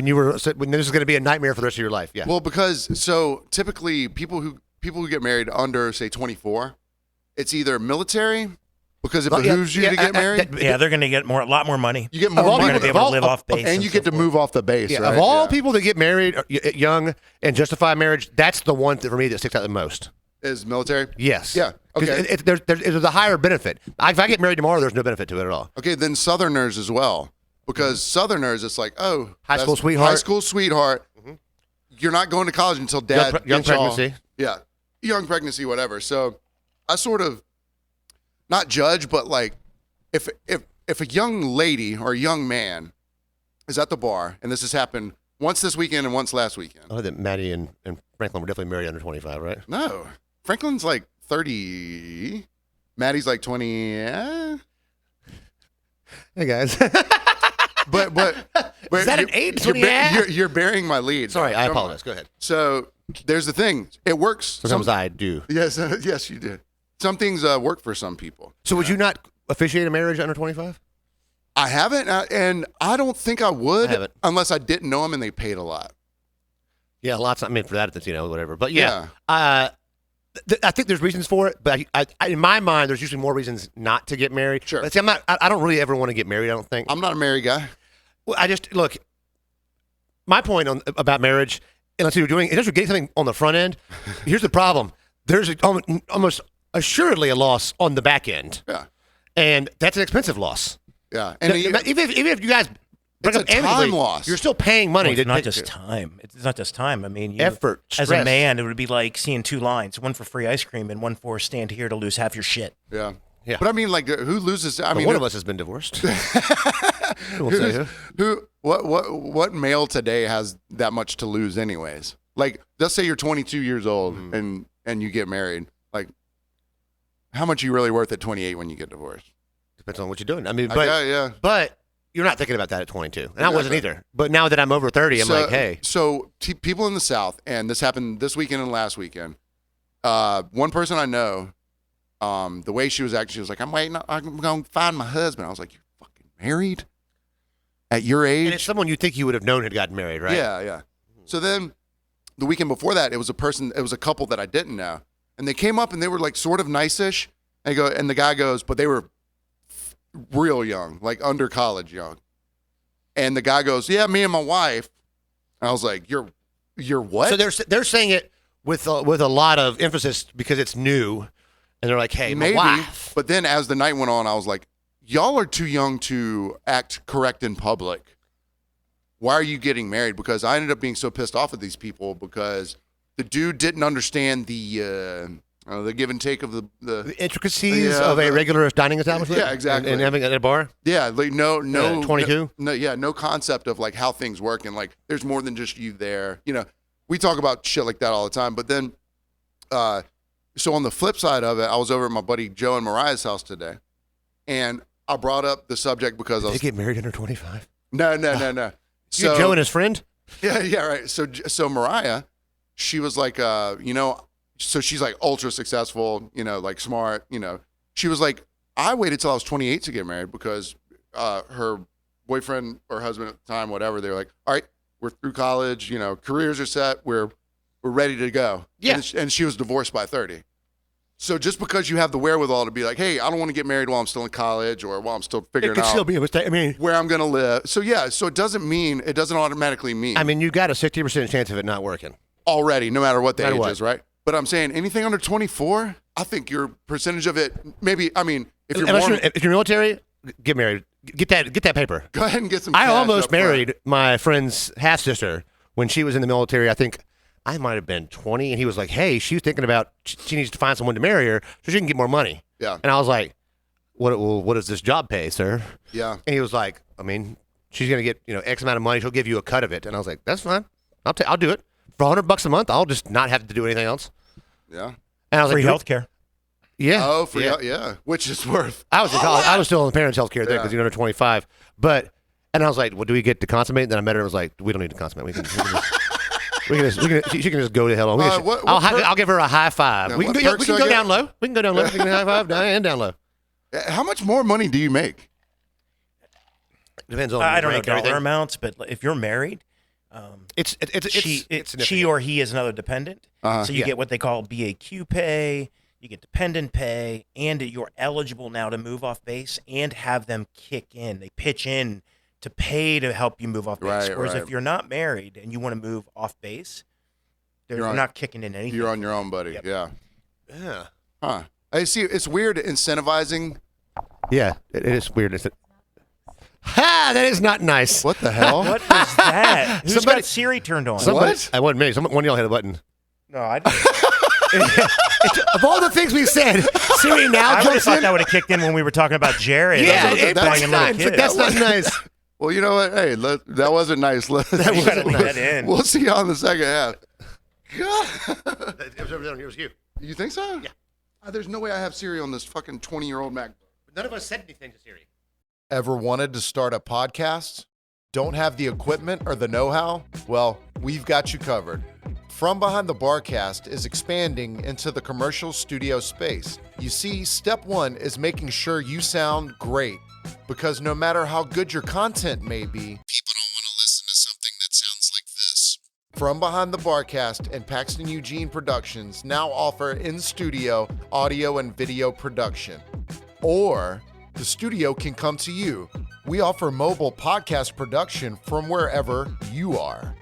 when this is going to be a nightmare for the rest of your life. Yeah. Well, because so typically people who get married under say 24, it's either military Because it behooves you to get married. Yeah, they're going to get a lot more money. You get Of more all They're money. going to be able to live off base. And you get to move off the base, Yeah, right? of all Yeah. people that get married young and justify marriage, that's the one for me that sticks out the most. Is military? Yes. Yeah. 'Cause Okay. there's a higher benefit. If I get married tomorrow, there's no benefit to it at all. Okay, then Southerners as well. Because Southerners, it's like, oh, High school that's sweetheart. High school sweetheart. You're not going to college until dad Young gets y'all- pregnancy. Yeah. Young pregnancy, whatever. So I sort of not judge, but like if a young lady or a young man is at the bar, and this has happened once this weekend and once last weekend. I know that Maddie and Franklin were definitely married under 25, right? No. Franklin's like 30. Maddie's like 20. Hey, guys. But Is that an age? You're burying my lead. Sorry, I Come on. apologize. Go ahead. So there's the thing. It works. Sometimes I do. Yes, yes, you did. Some things work for some people. So would you not officiate a marriage under 25? I haven't, and I don't think I would I haven't. unless I didn't know them and they paid a lot. Yeah, lots. I mean, for that, it's, whatever. But yeah, I think there's reasons for it. But I, in my mind, there's usually more reasons not to get married. Sure. But see, I don't really ever want to get married. I don't think. I'm not a married guy. Well, I just look. My point about marriage, unless you're getting something on the front end. Here's the problem: there's almost assuredly a loss on the back end, Yeah, and that's an expensive loss. yeah. And Even if you guys break It's up a time amicably, loss. you're still paying money. Well, it's to not just time. It's not just time. I mean, Effort, as stress. a man, it would be like seeing two lines: one for free ice cream and one for stand here to lose half your shit. yeah, Yeah. But I mean, like, who loses? I mean, one of us has been divorced. We'll say who. what male today has that much to lose, anyways? Like, let's say you're 22 years old Mm-hmm. and you get married. Like, how much are you really worth at 28 when you get divorced? Depends on what you're doing. I mean, Yeah. but you're not thinking about that at 22, and I wasn't either. But now that I'm over 30, I'm like, hey, So people in the South, and this happened this weekend and last weekend. One person I know, the way she was acting, she was like, I'm going to find my husband. I was like, you're fucking married at your age? and it's someone you think you would have known had gotten married, right? Yeah. So then the weekend before that, it was a couple that I didn't know. And they came up and they were like sort of nice-ish. And the guy goes, but they were real young, like under college young. And the guy goes, yeah, me and my wife. And I was like, you're what? So they're saying it with a lot of emphasis because it's new, and they're like, hey, Maybe. my wife. But then as the night went on, I was like, y'all are too young to act correct in public. Why are you getting married? Because I ended up being so pissed off at these people because the dude didn't understand the give and take of The intricacies Yeah, of a regular dining establishment. Yeah, exactly. And having it at a bar. yeah, like no 22? no concept of like how things work and like there's more than just you there. We talk about shit like that all the time. But then, so on the flip side of it, I was over at my buddy Joe and Mariah's house today, and I brought up the subject because I They was get married under 25. no. You get Joe and his friend. Yeah, right. So Mariah, she was like, so she's like ultra successful, like smart, She was like, I waited till I was 28 to get married because her boyfriend or husband at the time, whatever, they were like, all right, we're through college, careers are set, we're ready to go. Yeah. And she was divorced by 30. So just because you have the wherewithal to be like, hey, I don't want to get married while I'm still in college or while I'm still It figuring could out still be a mistake. I mean, where I'm going to live. So yeah, so it doesn't automatically mean you got a 60% chance of it not working. already, no matter what the No matter age what. is, right? But I'm saying anything under 24, I think your percentage of it, maybe, if you're Unless more, if you're military, get married. Get that paper. go ahead and get some I cash almost up front. married my friend's half sister when she was in the military. I think I might have been 20, and he was like, "Hey, she's thinking about she needs to find someone to marry her so she can get more money." Yeah. And I was like, "What does this job pay, sir?" Yeah. And he was like, she's gonna get X amount of money. She'll give you a cut of it." And I was like, "That's fine. I'll do it for $100 a month. I'll just not have to do anything else." Yeah. And I was Free like, health care. Yeah. Oh, for yeah. yeah. Which is worth. I was in college. I was still in parents' health care there Yeah. because you're under 25. And I was like, well, do we get to consummate? Then I met her and was like, we don't need to consummate. She can just go to hell. I'll give her a high five. Yeah, We can what go, perks we can do I go get? down low. We can go down low. We can high five down and down low. How much more money do you make? Depends on I don't know rank, dollar everything. amounts, but if you're married, It's she significant. or he is another dependent. Uh-huh. So you Yeah. get what they call BAQ pay. you get dependent pay, and you're eligible now to move off base and have them kick in. They pitch in to pay to help you move off base. Right, Whereas right. if you're not married and you want to move off base, they're on- not kicking in anything. You're on your own, buddy. Yep. Yeah. Yeah. Huh. I see. It's weird incentivizing. Yeah, it is weird. Ha! That is not nice. What the hell? What was that? Who's Somebody- got Siri turned on? What? I wasn't me. One of y'all hit a button. No, I Of all the things we said, Siri now would have jumps thought in. that would have kicked in when we were talking about Jared. Yeah, Playing that's a little nice. kid. That's not nice. Well, you know what? Hey, that wasn't nice. You gotta leave that in. We'll see you on the second half. It was over there. It was you. You think so? Yeah. There's no way I have Siri on this fucking 20-year-old Mac. None of us said anything to Siri. Ever wanted to start a podcast? Don't have the equipment or the know-how? Well, we've got you covered. From Behind the Barcast is expanding into the commercial studio space. You see, step one is making sure you sound great, because no matter how good your content may be, people don't want to listen to something that sounds like this. From Behind the Barcast and Paxton Eugene Productions now offer in-studio audio and video production. Or the studio can come to you. We offer mobile podcast production from wherever you are.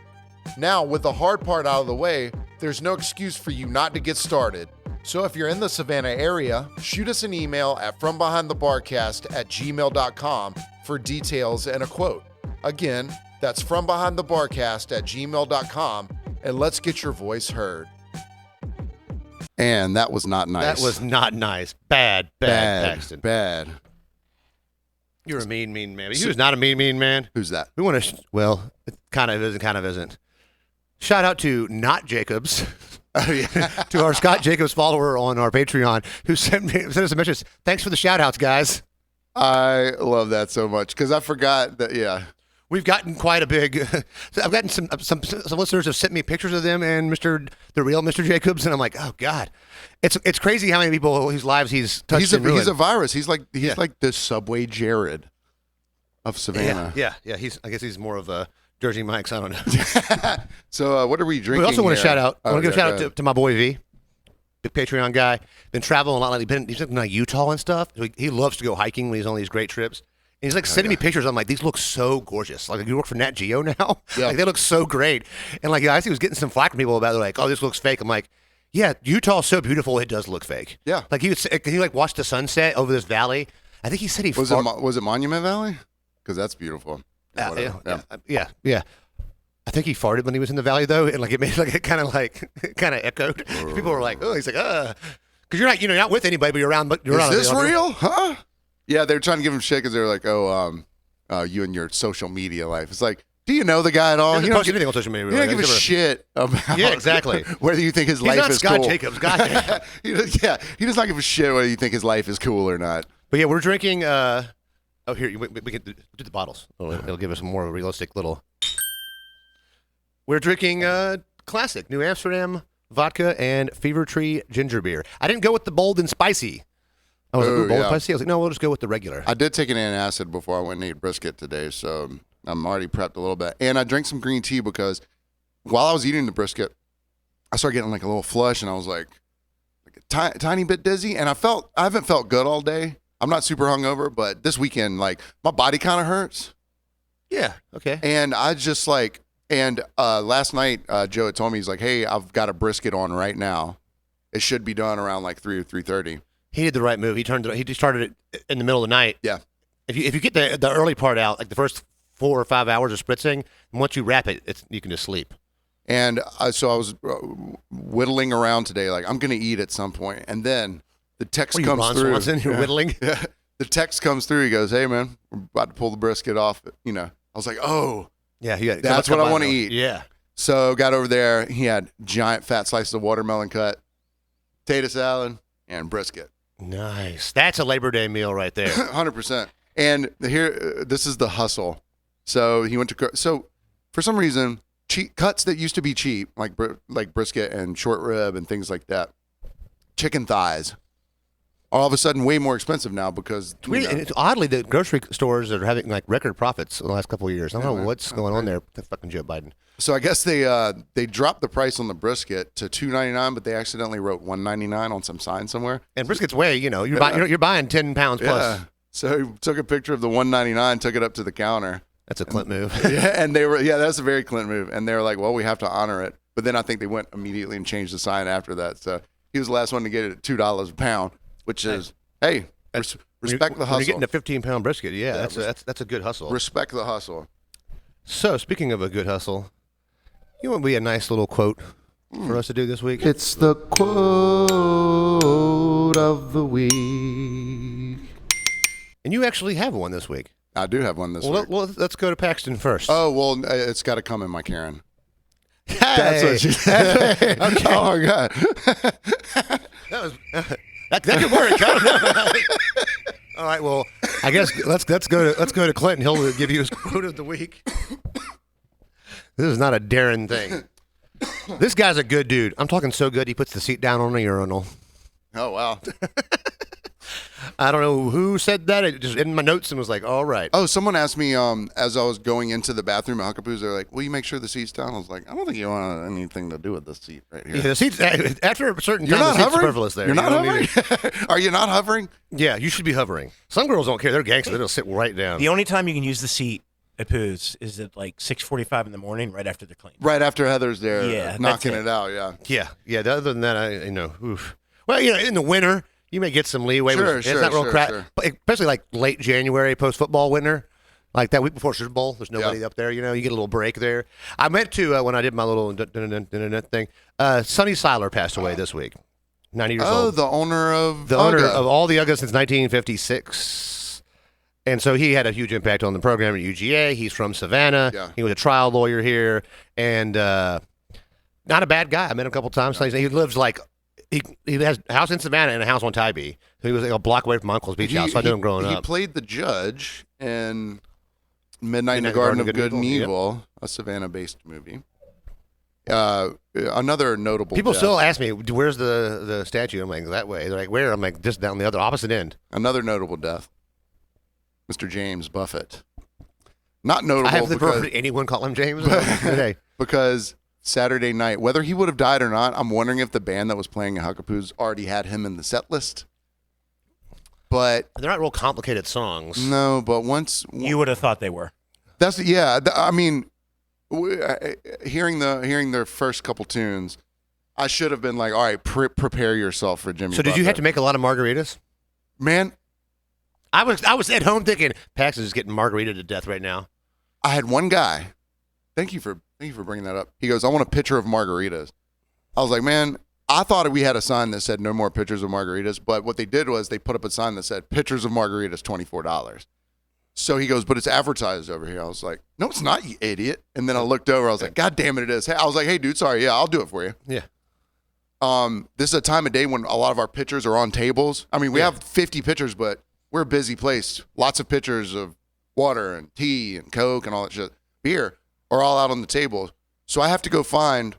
Now, with the hard part out of the way, there's no excuse for you not to get started. So if you're in the Savannah area, shoot us an email at FromBehindTheBarcast@gmail.com for details and a quote. Again, that's FromBehindTheBarcast@gmail.com, and let's get your voice heard. And that was not nice. That was not nice. Bad, Paxton. Bad. You're a mean man. He was not a mean man. Who's that? We want to, well, it kind of isn't. Shout out to Not Jacobs, Oh, yeah. to our Scott Jacobs follower on our Patreon, who sent us a message. Thanks for the shout outs, guys. I love that so much because I forgot that, yeah. We've gotten quite a big. I've gotten some listeners have sent me pictures of them and the real Mr. Jacobs, and I'm like, oh God, it's crazy how many people whose lives he's touched. He's and ruined. he's a virus. He's like the Subway Jared of Savannah. Yeah. I guess he's more of a Jersey Mike's. I don't know. So what are we drinking? We also want to here? shout out. I want to give a shout go out to my boy V, big Patreon guy. Been traveling a lot lately. He's been like Utah and stuff. He loves to go hiking when he's on these great trips. And he's like sending me pictures. I'm like, these look so gorgeous. Like, you work for Nat Geo now? Yeah. Like, they look so great. And like, I actually was getting some flack from people about it. They're like, oh, this looks fake. I'm like, yeah, Utah's so beautiful, it does look fake. Yeah. Like, he like watch the sunset over this valley. I think he said he Was it Monument Valley? Because that's beautiful. Whatever. Yeah. I think he farted when he was in the valley though, and like it made like it kind of echoed. People were like, "Oh," he's like, because you're not with anybody, but you're around. But you're Is around. this real? Huh? Yeah, they were trying to give him shit because they were like, you and your social media life. It's like, do you know the guy at all? He doesn't post anything on social media. You don't give a shit about Yeah, exactly. whether you think his He's life not is Scott cool. Jacobs. Goddamn. He does not give a shit whether you think his life is cool or not. But yeah, we're drinking. Oh, here we can do the bottles. It'll give us a more realistic little. We're drinking classic New Amsterdam vodka and Fever Tree ginger beer. I didn't go with the bold and spicy. I was like, Ooh, bold and yeah. spicy. I was like, no, we'll just go with the regular. I did take an antacid before I went and ate brisket today, so I'm already prepped a little bit. And I drank some green tea because while I was eating the brisket, I started getting like a little flush, and I was like a tiny bit dizzy. And I haven't felt good all day. I'm not super hungover, but this weekend, like my body kind of hurts. Yeah. Okay. And I just like, and last night, Joe had told me, he's like, hey, I've got a brisket on right now. It should be done around like 3 or 3:30. He did the right move. He just started it in the middle of the night. Yeah. If you get the early part out, like the first 4 or 5 hours of spritzing, and once you wrap it, you can just sleep. And so I was whittling around today, like I'm going to eat at some point. And then the text comes Ron through. Swanson, you're whittling? Yeah. The text comes through. He goes, hey, man, we're about to pull the brisket off. You know, I was like, oh, Yeah, that's what I want to eat. Yeah. So got over there. He had giant fat slices of watermelon cut, potato salad, and brisket. Nice. That's a Labor Day meal right there. 100%. And here, this is the hustle. So he went to, so for some reason, cheap cuts that used to be cheap, like brisket and short rib and things like that, chicken thighs, all of a sudden way more expensive now because And it's oddly the grocery stores are having like record profits in the last couple of years. I don't know what's going on there with fucking Joe Biden. So I guess they dropped the price on the brisket to $2.99, but they accidentally wrote $1.99 on some sign somewhere. And brisket's way, you're buying 10 pounds plus. Yeah. So he took a picture of the $1.99, took it up to the counter. That's a Clint move. Yeah, and that's a very Clint move. And they were like, well, we have to honor it. But then I think they went immediately and changed the sign after that. So he was the last one to get it at $2 a pound, which is, hey, respect the hustle. When you're getting a 15-pound brisket, that's a good hustle. Respect the hustle. So speaking of a good hustle, you want to be a nice little quote for us to do this week? It's the quote of the week. And you actually have one this week. I do have one this week. Well, let's go to Paxton first. Oh, well, it's got to come in my Karen. Hey. That's what she said. Okay. Oh, my God. That could work. I don't know. All right, well, I guess let's go to Clinton. He'll give you his quote of the week. This is not a Darren thing. This guy's a good dude. I'm talking so good he puts the seat down on a urinal. Oh, wow. I don't know who said that. It just in my notes and was like, all right. Oh, someone asked me as I was going into the bathroom at Huckapoo's, they're like, will you make sure the seat's down? I was like, I don't think you want anything to do with this seat right here. Yeah, the seat's after a certain You're time, not the seat's hovering? superfluous there. You're not don't need hovering? it. Are you not hovering? Yeah, you should be hovering. Some girls don't care. They're gangsters. They'll sit right down. The only time you can use the seat at Pooh's is at like 6:45 in the morning, right after the clean. Right after Heather's there, Yeah, knocking that's it out, yeah. Yeah. Other than that, oof. Well, in the winter, you may get some leeway. Sure, it's not real crap. sure. But especially like late January, post-football winter, like that week before Super Bowl, there's nobody up there. You get a little break there. I meant to, when I did my little thing, Sonny Seiler passed away this week, 90 years old. Oh, the owner of owner Ugga. of all the Uggas since 1956. And so he had a huge impact on the program at UGA. He's from Savannah. Yeah. He was a trial lawyer here, and not a bad guy. I met him a couple times. He lives like he has a house in Savannah and a house on Tybee. So he was like a block away from my uncle's beach house. So I knew him growing He up. played the judge in Midnight in the Garden of Good and Evil, a Savannah-based movie. Another notable People death. still ask me, "Where's the statue?" I'm like, "That way." They're like, "Where?" I'm like, "Just down the other opposite end." Another notable death. Mr. James Buffett. Not notable I have never because, heard anyone call him James today. because Saturday night, whether he would have died or not, I'm wondering if the band that was playing at Huckapoo's already had him in the set list. But They're not real complicated songs. no, but once You would have thought they were. that's I mean, hearing their first couple tunes, I should have been like, all right, prepare yourself for Jimmy. So did you have Buffett. to make a lot of margaritas? Man, I was at home thinking, Paxton's just getting margarita to death right now. I had one guy. Thank you for bringing that up. He goes, I want a picture of margaritas. I was like, man, I thought we had a sign that said no more pictures of margaritas, but what they did was they put up a sign that said pictures of margaritas, $24. So he goes, but it's advertised over here. I was like, no, it's not, you idiot. And then I looked over. I was like, God damn it, it is. Hey, I was like, hey, dude, sorry. Yeah, I'll do it for you. Yeah. This is a time of day when a lot of our pictures are on tables. I mean, we have 50 pictures, but we're a busy place. Lots of pictures of water and tea and Coke and all that shit. Beer are all out on the tables. So I have to go find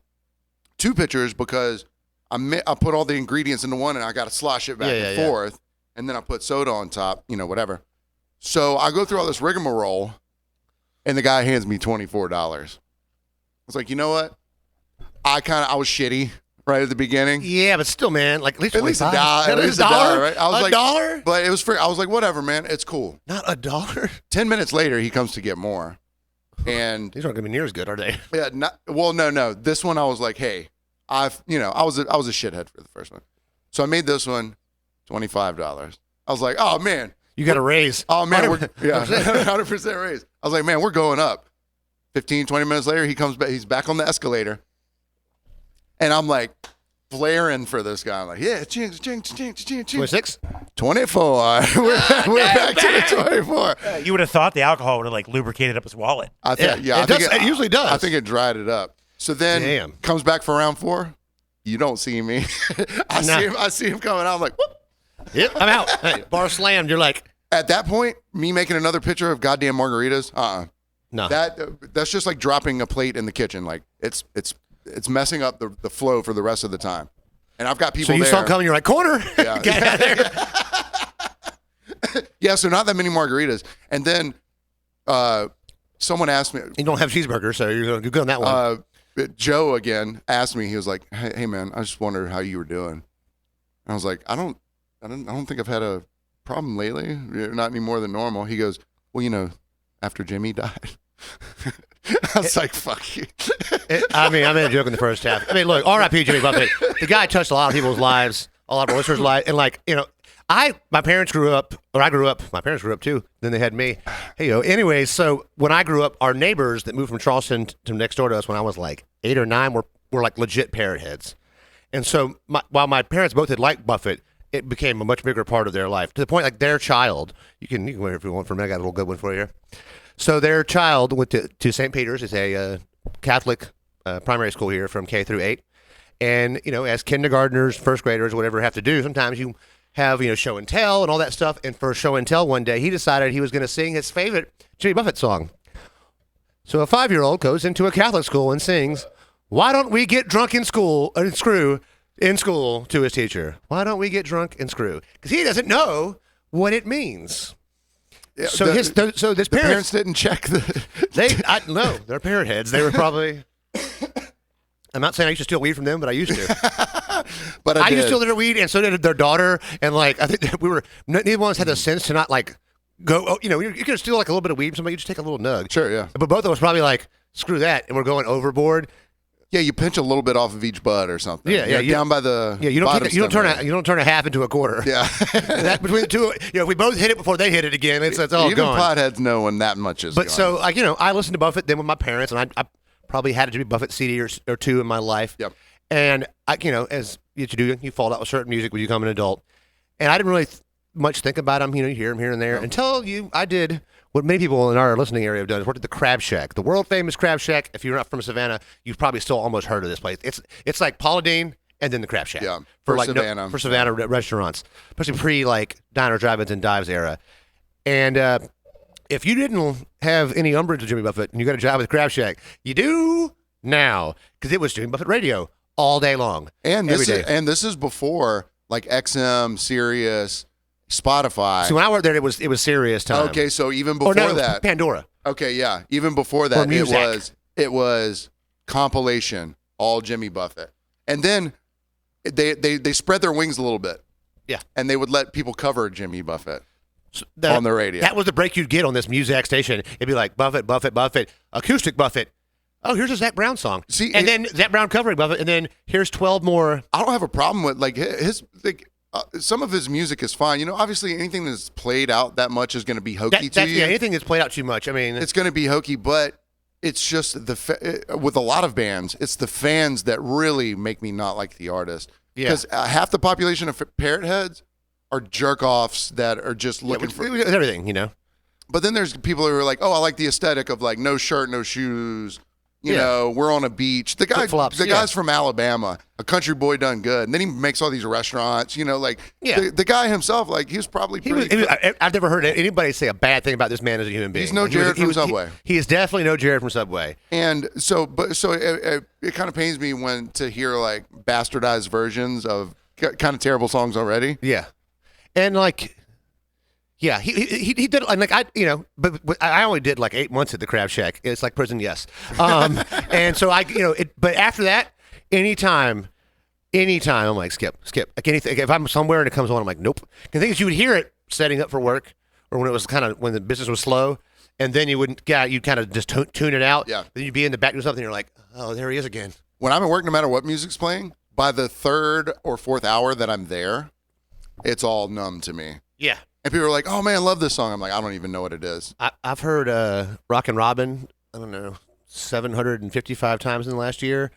2 pictures because I put all the ingredients into one and I got to slosh it back and forth. And then I put soda on top, whatever. So I go through all this rigmarole and the guy hands me $24. I was like, you know what? I was shitty right at the beginning. Yeah, but still, man, like at least At least a dollar. At least a dollar, right? I was like, $1? But it was free. I was like, whatever, man. It's cool. Not $1? 10 minutes later, he comes to get more. And These aren't gonna be near as good, are they? yeah, no. This one I was like, hey, I was a shithead for the first one. So I made this one $25. I was like, oh man. You got a raise. Oh man, 100% raise. I was like, man, we're going up. 15, 20 minutes later, he comes back, he's back on the escalator. And I'm like flaring for this guy. I'm like, yeah, ching. 26? 24. we're back to the 24. You would have thought the alcohol would have like lubricated up his wallet. I think, Yeah, it usually does. I think it dried it up. So then comes back for round 4. You don't see me. I see him coming out. I'm like, whoop. Yep, I'm out. Hey, bar slammed. You're like, At that point, me making another picture of goddamn margaritas, no. That's just like dropping a plate in the kitchen. Like it's messing up the flow for the rest of the time. And I've got people So you there. saw him coming, you're like, corner. Yeah. Get out of there. Yeah, so not that many margaritas. And then someone asked me, You don't have cheeseburgers, so you're good on that one. Joe again asked me, he was like, hey man, I just wondered how you were doing. And I was like, I don't think I've had a problem lately, not any more than normal. He goes, well, after Jimmy died. I was like, fuck you. I made a joke in the first half. I mean, look, R.I.P. Jimmy Buffett. The guy touched a lot of people's lives, a lot of listeners' lives, and my parents grew up, or I grew up. My parents grew up too. Then they had me. Anyways, so when I grew up, our neighbors that moved from Charleston to next door to us when I was like 8 or 9 were like legit parrot heads. And so while my parents both had liked Buffett, it became a much bigger part of their life to the point like their child. You can wait if you want for a minute. I got a little good one for you here. So their child went to St. Peter's. It's a Catholic primary school here from K through 8. And, as kindergartners, first graders, whatever have to do, sometimes you have, show and tell and all that stuff. And for show and tell one day, he decided he was going to sing his favorite Jimmy Buffett song. So a 5-year-old goes into a Catholic school and sings, "Why don't we get drunk in school and screw in school?" to his teacher. Why don't we get drunk and screw? Because he doesn't know what it means. Yeah, So the parents didn't check no, they're parrot heads. They were probably. I'm not saying I used to steal weed from them, but I used to. But I did. used to steal their weed, and so did their daughter. And I think that neither one of us had the sense to not go. Oh, you can steal like a little bit of weed from somebody. You just take a little nug. Sure, yeah. But both of us probably screw that, and we're going overboard. Yeah, you pinch a little bit off of each bud or something. Yeah. Down by the You don't turn a half into a quarter. Yeah. That between the two, if we both hit it before they hit it again, it's all Even gone. potheads know when that much is But gone. so I listened to Buffett then with my parents, and I probably had a Jimmy Buffett CD or two in my life. Yep. And as you do, you fall out with certain music when you become an adult. And I didn't really much think about them. You hear them here and there until I did what many people in our listening area have done is worked at the Crab Shack, the world famous Crab Shack. If you're not from Savannah, you've probably still almost heard of this place. It's like Paula Deen and then the Crab Shack. Yeah, for Savannah. For Savannah restaurants, especially pre diner drive-ins and dives era. And if you didn't have any umbrage with Jimmy Buffett and you got a job at the Crab Shack, you do now because it was Jimmy Buffett radio all day long. And every day. This is before XM, Sirius, Spotify. So when I worked there, it was Sirius time. Okay, so even before that, Pandora. Okay, yeah, even before that, it was compilation, all Jimmy Buffett, and then they spread their wings a little bit. Yeah, and they would let people cover Jimmy Buffett on on the radio. That was the break you'd get on this Muzak station. It'd be like Buffett, acoustic Buffett. Oh, here's a Zach Brown song. See, and then Zach Brown covering Buffett, and then here's 12 more. I don't have a problem with his some of his music is fine. Obviously anything that's played out that much is going to be hokey to you. Yeah, anything that's played out too much. I mean, it's going to be hokey, but it's just with a lot of bands, it's the fans that really make me not like the artist. Yeah. Because half the population of parrot heads are jerk offs that are just looking for everything, But then there's people who are like, oh, I like the aesthetic of no shirt, no shoes. We're on a beach. The guy's from Alabama, a country boy done good. And then he makes all these restaurants, the guy himself, he was probably pretty. I've never heard anybody say a bad thing about this man as a human being. He's no Jared from Subway. He is definitely no Jared from Subway. And so it kind of pains me to hear bastardized versions of kind of terrible songs already. Yeah. And yeah, he did but I only did 8 months at the Crab Shack. It's like prison, yes. And so but after that, anytime I'm like skip. Like anything, if I'm somewhere and it comes on, I'm like nope. The thing is, you would hear it setting up for work, or when it was when the business was slow, and then you'd kind of just tune it out. Yeah. Then you'd be in the back doing something, and you're like, oh, there he is again. When I'm at work, no matter what music's playing, by the third or fourth hour that I'm there, it's all numb to me. Yeah. And people are like, oh, man, I love this song. I'm like, I don't even know what it is. I've heard Rockin' Robin, I don't know, 755 times in the last year.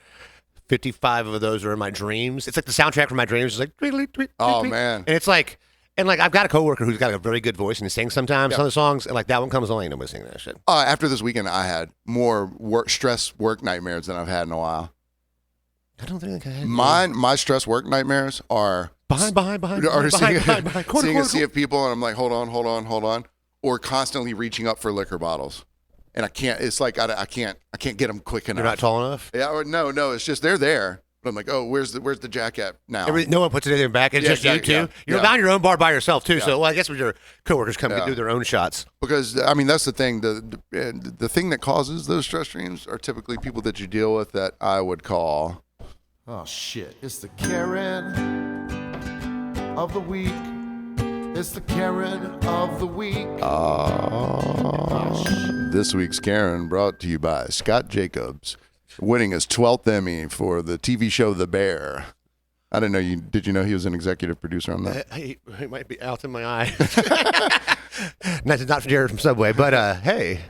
55 of those are in my dreams. It's like the soundtrack from my dreams. It's like, oh, man. And it's I've got a coworker who's got a very good voice and he sings sometimes some of the songs, and that one comes on, ain't nobody singing that shit. After this weekend, I had more stress work nightmares than I've had in a while. I don't think I had my stress work nightmares are behind, seeing a sea of people, and I'm like, hold on, or constantly reaching up for liquor bottles, and I can't. It's like I can't get them quick enough. You're not tall enough. Yeah, or no. It's just they're there, But I'm like, oh, where's the jack at now? No one puts anything back. It's Yeah, just you exactly, two. yeah, You're yeah. down your own bar by yourself too. So, well, I guess when your coworkers come to do their own shots. Because I mean, that's the thing. The thing that causes those stress streams are typically people that you deal with that I would call. Oh shit! It's the Karen of the week. It's the Karen of the week. This week's Karen brought to you by Scott Jacobs, winning his 12th Emmy for the TV show The Bear. I didn't know you. Did you know he was an executive producer on that? He might be out in my eye. Not Jared from Subway, but hey,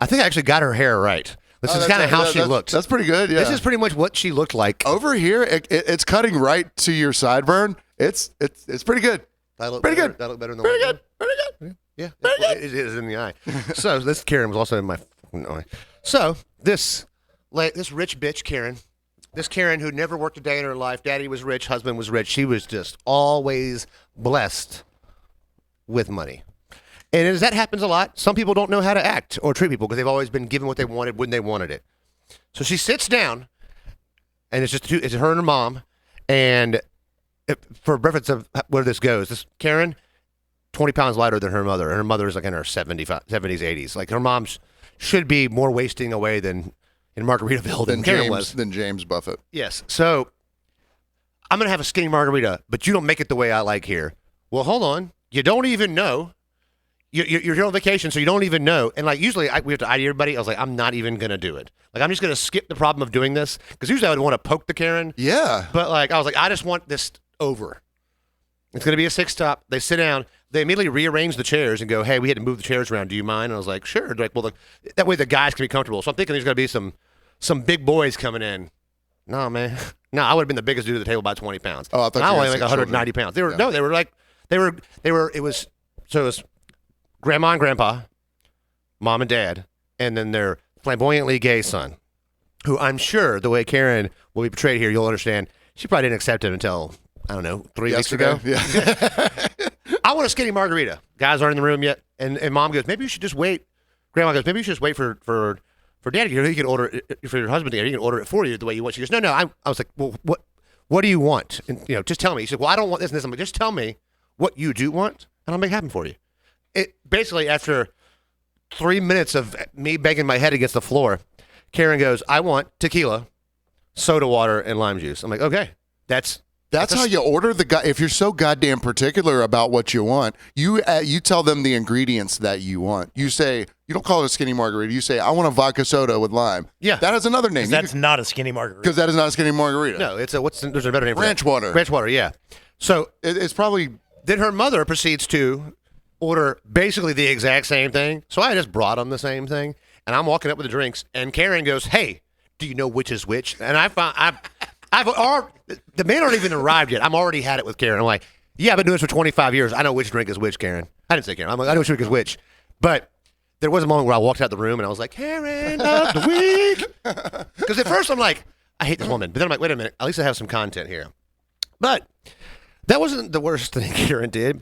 I think I actually got her hair right. This is kind of how she looked. That's pretty good. Yeah. This is pretty much what she looked like. Over here, it's cutting right to your sideburn. It's pretty good. That look pretty better, good. That look better than Pretty the good. Pretty good. Yeah, it is in the eye. So this Karen was also in my eye. So this rich bitch Karen, this Karen who never worked a day in her life. Daddy was rich, husband was rich. She was just always blessed with money. And as that happens a lot, some people don't know how to act or treat people because they've always been given what they wanted when they wanted it. So she sits down, and it's her and her mom, and for reference of where this goes, this Karen, 20 pounds lighter than her mother, and her mother is like in her 70s, 80s. Like her mom should be more wasting away than in Margaritaville than Karen was. Than James Buffett. Yes. So I'm gonna have a skinny margarita, but you don't make it the way I like here. Well, hold on. You don't even know. You're here on vacation, so you don't even know. And like usually we have to ID everybody. I was like, I'm not even gonna do it. Like I'm just gonna skip the problem of doing this because usually I would want to poke the Karen. Yeah. But like I was like, I just want this over. It's gonna be a 6-top. They sit down. They immediately rearrange the chairs and go, hey, we had to move the chairs around. Do you mind? And I was like, sure. They're like, well, that way the guys can be comfortable. So I'm thinking there's gonna be some big boys coming in. No, man. No, I would have been the biggest dude at the table by 20 pounds. Oh, I thought you I were only gonna like say 190 children. pounds. They were Yeah. no, it was grandma and grandpa, mom and dad, and then their flamboyantly gay son, who I'm sure the way Karen will be portrayed here, you'll understand, she probably didn't accept him until, I don't know, 3 weeks ago. Yeah. I want a skinny margarita. Guys aren't in the room yet. And mom goes, maybe you should just wait. Grandma goes, maybe you should just wait for daddy. He can order it for your husband. He can order it for you the way you want. She goes, no. I was like, well, what do you want? And just tell me. She said, well, I don't want this and this. I'm like, just tell me what you do want, and I'll make it happen for you. It basically after 3 minutes of me banging my head against the floor, Karen goes, I want tequila, soda water, and lime juice. I'm like, okay, that's How you order the guy. If you're so goddamn particular about what you want, you tell them the ingredients that you want. You say, you don't call it a skinny margarita. You say, I want a vodka soda with lime. Yeah. That has another name. That's not a skinny margarita. Because that is not a skinny margarita. No, it's there's a better name for Ranch that. water. Ranch water, yeah. So It's probably then her mother proceeds to order basically the exact same thing. So I just brought them the same thing, and I'm walking up with the drinks, and Karen goes, "Hey, do you know which is which?" And the man aren't even arrived yet. I'm already had it with Karen. I'm like, "Yeah, I've been doing this for 25 years. I know which drink is which, Karen." I didn't say Karen. I'm like, "I know which drink is which," but there was a moment where I walked out the room and I was like, "Karen of the week," because at first I'm like, "I hate this woman," but then I'm like, "Wait a minute. At least I have some content here." But that wasn't the worst thing Karen did.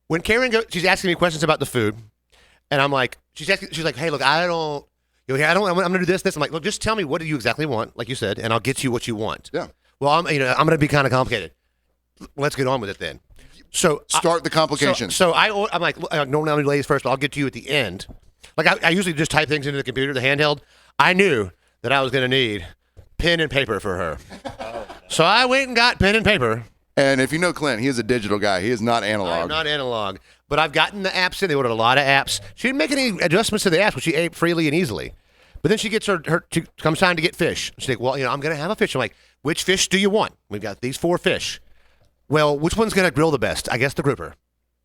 When Karen goes, she's asking me questions about the food, and I'm like, she's like, "Hey, look, I'm gonna do this. I'm like, "Look, just tell me what do you exactly want, like you said, and I'll get you what you want." Yeah. Well, I'm gonna be kind of complicated. Let's get on with it then. So start the complications. So I'm like, normally I'm ladies first, but I'll get to you at the end. Like I usually just type things into the computer, the handheld. I knew that I was gonna need pen and paper for her, so I went and got pen and paper. And if you know Clint, he is a digital guy. He is not analog. I'm not analog, but I've gotten the apps in. They ordered a lot of apps. She didn't make any adjustments to the apps, but she ate freely and easily. But then she gets comes time to get fish. She's like, well, I'm going to have a fish. I'm like, which fish do you want? We've got these 4 fish. Well, which one's going to grill the best? I guess the grouper.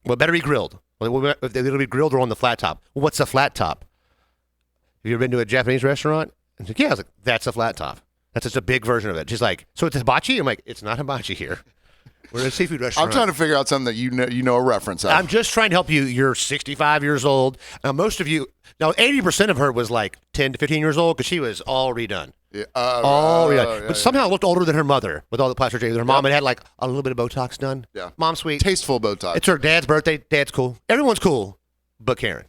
Well, it better be grilled. Well, it'll be grilled or on the flat top. Well, what's a flat top? Have you ever been to a Japanese restaurant? And she's like, yeah. I was like, that's a flat top. That's just a big version of it. She's like, so it's hibachi? I'm like, it's not hibachi here. We're in a seafood restaurant. I'm trying to figure out something that you know a reference of. I'm just trying to help you. You're 65 years old. Now, most of you, 80% of her was like 10 to 15 years old because she was all redone. Yeah. All redone. Yeah, but somehow looked older than her mother with all the plastic surgery. Her mom had like a little bit of Botox done. Yeah. Mom's sweet. Tasteful Botox. It's her dad's birthday. Dad's cool. Everyone's cool but Karen.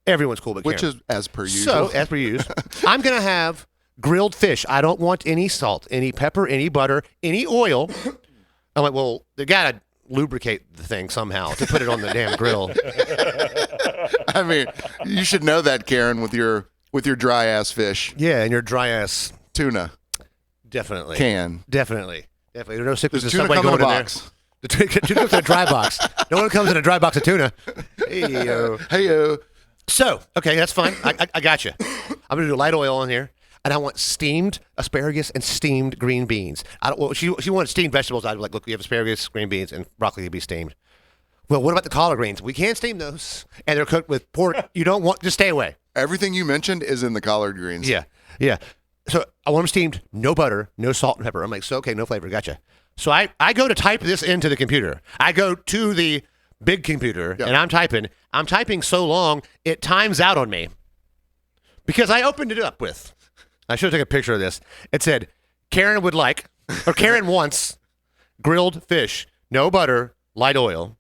Everyone's cool but Karen. Which is as per usual. So, as per usual, I'm going to have grilled fish. I don't want any salt, any pepper, any butter, any oil. I'm like, well, they gotta lubricate the thing somehow to put it on the damn grill. I mean, you should know that, Karen, with your dry ass fish. Yeah, and your dry ass Tuna definitely definitely. There's no sickness Does of tuna Subway come in going a in box? there. The tuna comes in a dry box. No one comes in a dry box of tuna. Hey-o. Hey-o. So, okay, that's fine. I got you. I'm going to do light oil on here, and I want steamed asparagus and steamed green beans. She wanted steamed vegetables. I'd be like, look, we have asparagus, green beans, and broccoli to be steamed. Well, what about the collard greens? We can't steam those, and they're cooked with pork. You don't want, just stay away. Everything you mentioned is in the collard greens. Yeah. So I want them steamed, no butter, no salt and pepper. I'm like, so okay, no flavor, gotcha. So I go to type this into the computer. I go to the big computer, and I'm typing so long, it times out on me. Because I opened it up with, I should have taken a picture of this. It said, Karen wants grilled fish, no butter, light oil,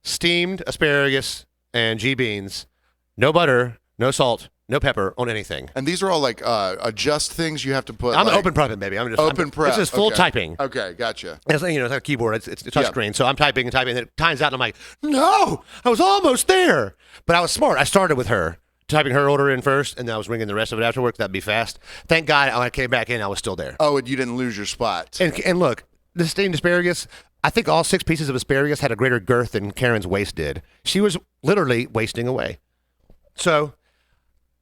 steamed asparagus and G beans, no butter, no salt, no pepper on anything. And these are all like adjust things you have to put. I'm open prepping, baby. Open prep. This is full okay. typing. Okay, gotcha. It's like, it's like a keyboard. It's a touch screen. So I'm typing, and then it times out, and I'm like, no, I was almost there. But I was smart. I started with her, typing her order in first, and then I was ringing the rest of it afterwards. That'd be fast. Thank God when I came back in, I was still there. Oh, and you didn't lose your spot. And look, the steamed asparagus, I think all 6 pieces of asparagus had a greater girth than Karen's waist did. She was literally wasting away. So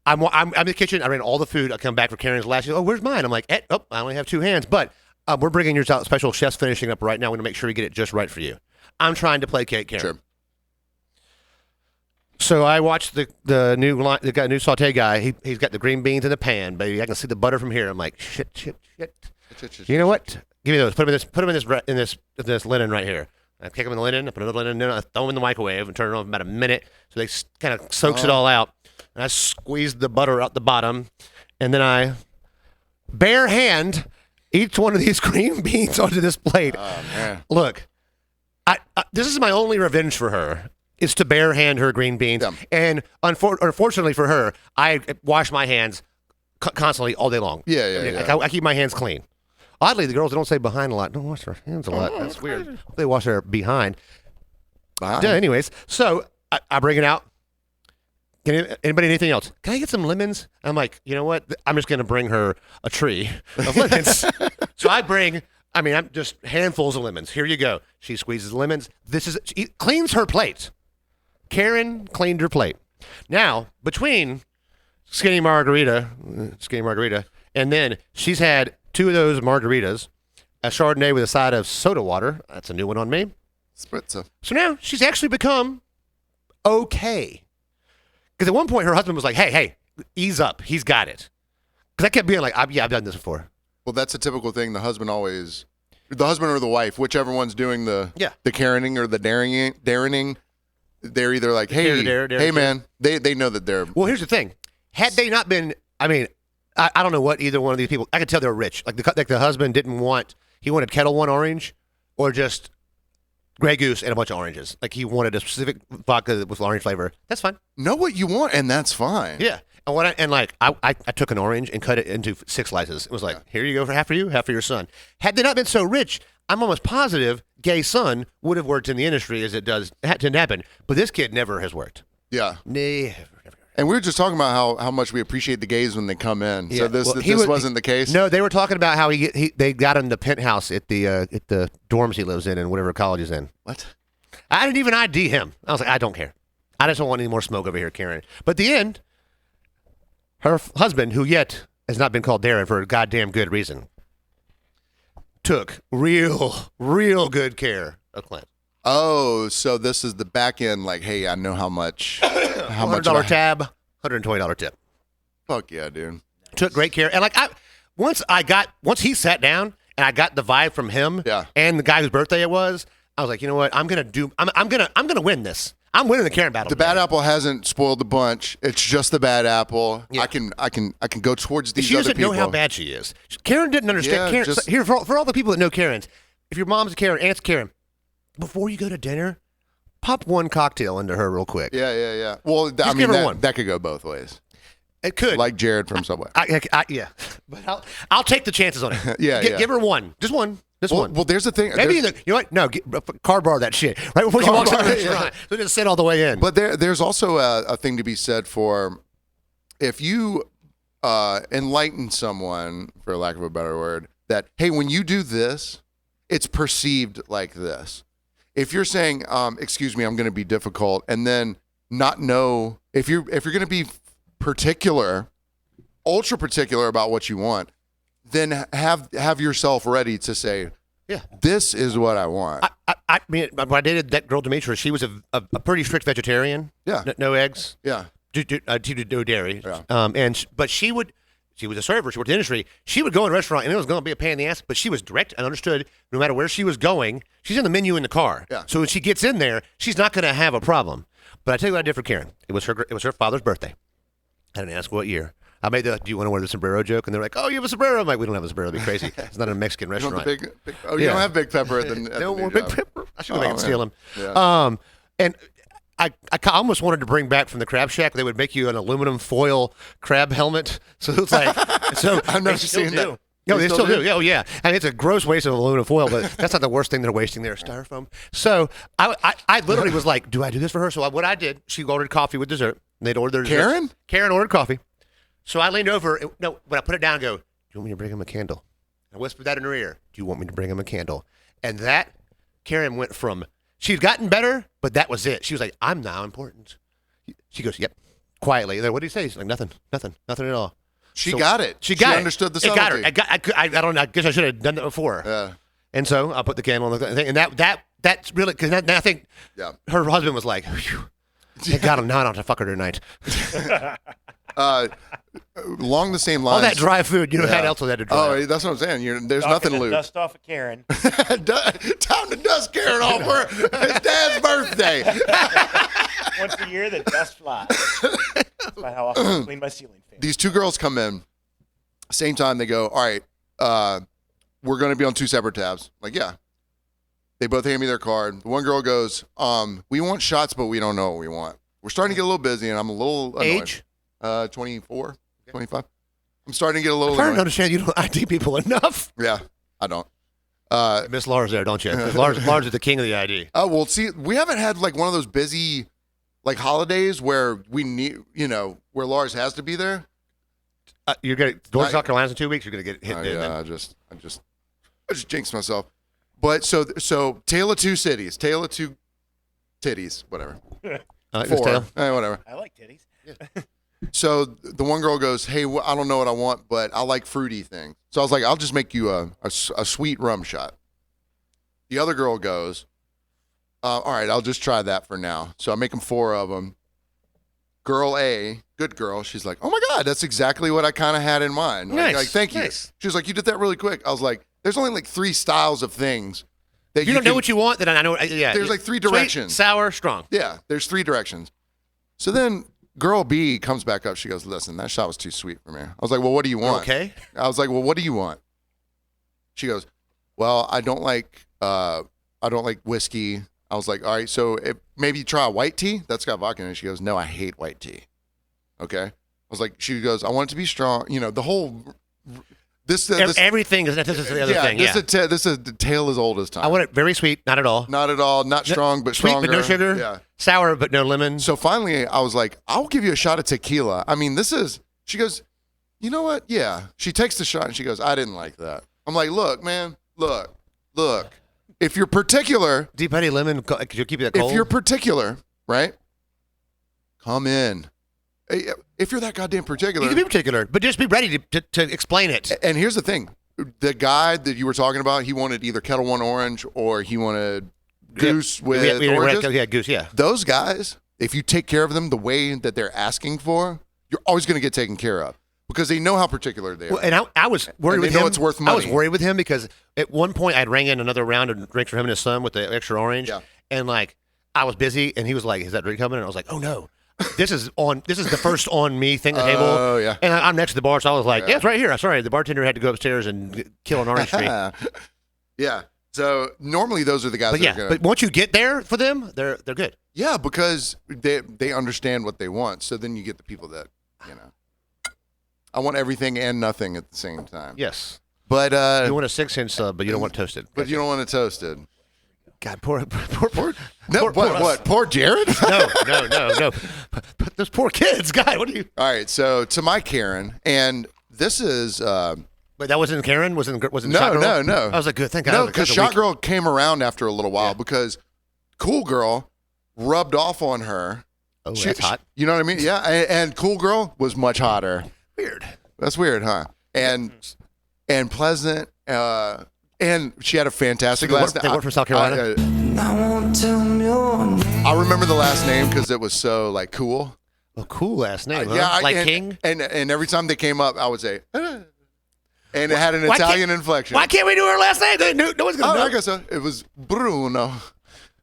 I'm in the kitchen. I ran all the food. I come back for Karen's last. She goes, oh, where's mine? I'm like, I only have 2 hands. But we're bringing yours out. Special chef's finishing up right now. We're going to make sure we get it just right for you. I'm trying to placate Karen. Sure. So I watched the new saute guy. He's got the green beans in the pan, baby. I can see the butter from here. I'm like, shit. You know what? Give me those. Put them in this linen right here. I kick them in the linen. I put another linen in. I throw them in the microwave and turn it on for about a minute so they kind of soaks it all out. And I squeeze the butter out the bottom, and then I bare hand each one of these green beans onto this plate. Oh man! Look, I this is my only revenge for her. Is to bare hand her green beans, and unfortunately for her, I wash my hands constantly all day long. Yeah. I keep my hands clean. Oddly, the girls that don't say behind a lot don't wash their hands a lot. That's weird. They wash their behind. Yeah, anyways, so I bring it out. Anybody anything else? Can I get some lemons? I'm like, you know what? I'm just going to bring her a tree of lemons. So I'm just handfuls of lemons. Here you go. She squeezes lemons. She cleans her plate. Karen cleaned her plate. Now, between Skinny Margarita, and then she's had 2 of those margaritas, a Chardonnay with a side of soda water. That's a new one on me. Spritzer. So now she's actually become okay. Because at one point her husband was like, hey, ease up. He's got it. Because I kept being like, I've done this before. Well, that's a typical thing. The husband or the wife, whichever one's doing the Karening or the daring, they're either like, hey, man, they know that they're. Well, here's the thing. Had they not been, I don't know what either one of these people, I could tell they were rich. Like the husband he wanted Kettle One orange or just Grey Goose and a bunch of oranges. Like he wanted a specific vodka with orange flavor. That's fine. Know what you want, and that's fine. Yeah. And I took an orange and cut it into 6 slices. It was like, here you go for half for you, half for your son. Had they not been so rich, I'm almost positive gay son would have worked in the industry as it didn't happen. But this kid never has worked. Yeah. Never. And we were just talking about how much we appreciate the gays when they come in. Yeah. So this wasn't the case. No, they were talking about how they got him the penthouse at the dorms he lives in and whatever college he's in. What? I didn't even ID him. I was like, I don't care. I just don't want any more smoke over here, Karen. But at the end, her husband, who yet has not been called Darren for a goddamn good reason, took real good care of Clint. Oh, so this is the back end. Like, hey, I know how much. How much? $100 tab, $120 tip. Fuck yeah, dude. Took great care, and once he sat down and I got the vibe from him, and the guy whose birthday it was, I was like, you know what, I'm gonna win this. I'm winning the Karen battle. The bad apple hasn't spoiled the bunch. It's just the bad apple. Yeah. I can go towards these she other people. She doesn't know how bad she is. Karen didn't understand. Yeah, Karen, here for all the people that know Karens, if your mom's Karen, aunt's Karen, before you go to dinner, pop one cocktail into her real quick. Yeah. Well, give her one. That could go both ways. It could. Like Jared from Subway. Yeah, but I'll take the chances on it. Yeah. Give her one, just one, one. Well, there's the thing. Maybe you know what? No, car bar that shit right before she walks in the restaurant. So just sit all the way in. But there's also a thing to be said for if you enlighten someone, for lack of a better word, that hey, when you do this, it's perceived like this. If you're saying, "Excuse me, I'm going to be difficult," and then not know if you're going to be particular, ultra particular about what you want, then have yourself ready to say, yeah, this is what I want. I mean, when I dated that girl Demetra, she was a pretty strict vegetarian. Yeah, no eggs. Yeah, no dairy. Yeah. But she was a server. She worked in the industry. She would go in a restaurant, and it was going to be a pain in the ass, but she was direct and understood no matter where she was going. She's in the menu in the car. Yeah. So when she gets in there, she's not going to have a problem. But I tell you what I did for Karen. It was her father's birthday. I didn't ask what year. I made the, do you want to wear the sombrero joke? And they're like, oh, you have a sombrero? I'm like, we don't have a sombrero. It'd be crazy. It's not a Mexican you restaurant. you don't have big pepper at the No new more big job. pepper. I should go back and steal them. Yeah. And I almost wanted to bring back from the Crab Shack. They would make you an aluminum foil crab helmet. So it's like, so I've never they still seen do. that. No, They they still still do? do. Oh, yeah. And it's a gross waste of aluminum foil, but that's not the worst thing they're wasting there, styrofoam. So I literally was like, do I do this for her? So what I did, she ordered coffee with dessert. And they'd order their dessert. Karen? Karen ordered coffee. So I leaned over. No, when I put it down, I go, do you want me to bring him a candle? I whispered that in her ear. Do you want me to bring him a candle? And that, Karen went from, she'd gotten better, but that was it. She was like, I'm now important. She goes, yep, quietly. What did he say? She's like, nothing at all. She So got it. She understood the It got her. subtlety. I don't know. I guess I should have done that before. Yeah. And so I put the candle on the thing. And that's really, because now I think Yeah. her husband was like, phew, thank God I'm not on to fuck her tonight. Along the same lines. All that dry food, you know, Yeah. how else was that to dry? Oh, that's what I'm saying. There's nothing to lose. Dust off of Karen. Time to dust Karen off for his dad's birthday. Once a year, the dust flies. That's about how often I clean my ceiling fan. These two girls come in, same time. They go, all right, we're going to be on two separate tabs. Like, yeah. They both hand me their card. The one girl goes, we want shots, but we don't know what we want. We're starting to get a little busy, and I'm a little annoyed. Age? 24, 25. I'm starting to get a little I'm trying to annoyed. understand you don't ID people enough. Yeah, I don't. Miss Lars there, don't you? Lars is the king of the ID. Oh, well, see, we haven't had like one of those busy like holidays where we need, where Lars has to be there. You're going to North South Carolina in 2 weeks. You're going to get hit. Yeah, I just jinxed myself. But so Tale of Two Cities, Tale of Two Titties, whatever. Four, whatever. I like titties. So the one girl goes, hey, I don't know what I want, but I like fruity things. So I was like, I'll just make you a sweet rum shot. The other girl goes, all right, I'll just try that for now. So I make them 4 of them. Girl A, good girl, she's like, oh my God, that's exactly what I kind of had in mind. Nice. Thank you. Nice. She was like, you did that really quick. I was like, there's only like 3 styles of things that You don't know can- what you want, then I know. Yeah. There's like 3 Sweet, directions. sour, strong. Yeah, there's 3 directions. So then girl B comes back up. She goes, listen, that shot was too sweet for me. I was like, well, what do you want? Okay. I was like, well, what do you want? She goes, well, I don't like whiskey. I was like, all right, so maybe try a white tea that's got vodka in it. She goes, no, I hate white tea. Okay. I was like, she goes, I want it to be strong. The whole Everything is this is the other thing. Yeah. This is the tale as old as time. I want it very sweet, not at all. Not at all, not strong, but Sweet stronger. but no sugar. Yeah. Sour but no lemon. So finally, I was like, I'll give you a shot of tequila. I mean, she goes, you know what? Yeah. She takes the shot and she goes, I didn't like that. I'm like, look, man, look. If you're particular, Deep Honey Lemon, could you keep that cold? if you're particular, right? Come in. If you're that goddamn particular. You can be particular, but just be ready to explain it. And here's the thing. The guy that you were talking about, he wanted either Kettle One orange or he wanted goose with oranges. Yeah, goose, yeah. Those guys, if you take care of them the way that they're asking for, you're always going to get taken care of because they know how particular they are. Well, and I was worried And they with know him. it's worth I was money. worried with him because at one point I'd rang in another round of drinks for him and his son with the extra orange. Yeah. And like I was busy and he was like, is that drink coming? And I was like, oh no. This is the first on me thing at the table. Oh, yeah. And I'm next to the bar, so I was like, yeah, it's right here. I'm sorry. The bartender had to go upstairs and kill an orange tree. Yeah. So normally those are the guys But that are yeah, going but once you get there for them, they're good. Yeah, because they understand what they want. So then you get the people that, I want everything and nothing at the same time. Yes. But You want a 6-inch sub, but you don't want toasted. but you don't want it toasted. God, poor. No, what? Poor Jared? No. But those poor kids, God. What are you? All right, so to my Karen, and this is Wait, that wasn't Karen? Wasn't no, Shot Girl? no. I was like, good. Thank God. no, I was like, because that's a Shot week. Girl came around after a little while because Cool Girl rubbed off on her. Oh, that's hot. You know what I mean? Yeah, and Cool Girl was much hotter. Weird. That's weird, huh? And pleasant. And she had a fantastic last name. They work from South Carolina. I remember the last name because it was so like cool. Oh, cool last name. Huh? Yeah, like and, King. And every time they came up, I would say, and it had an Why Italian can't- inflection. Why can't we do her last name? No one's Oh, gonna know. I guess so. It was Bruno.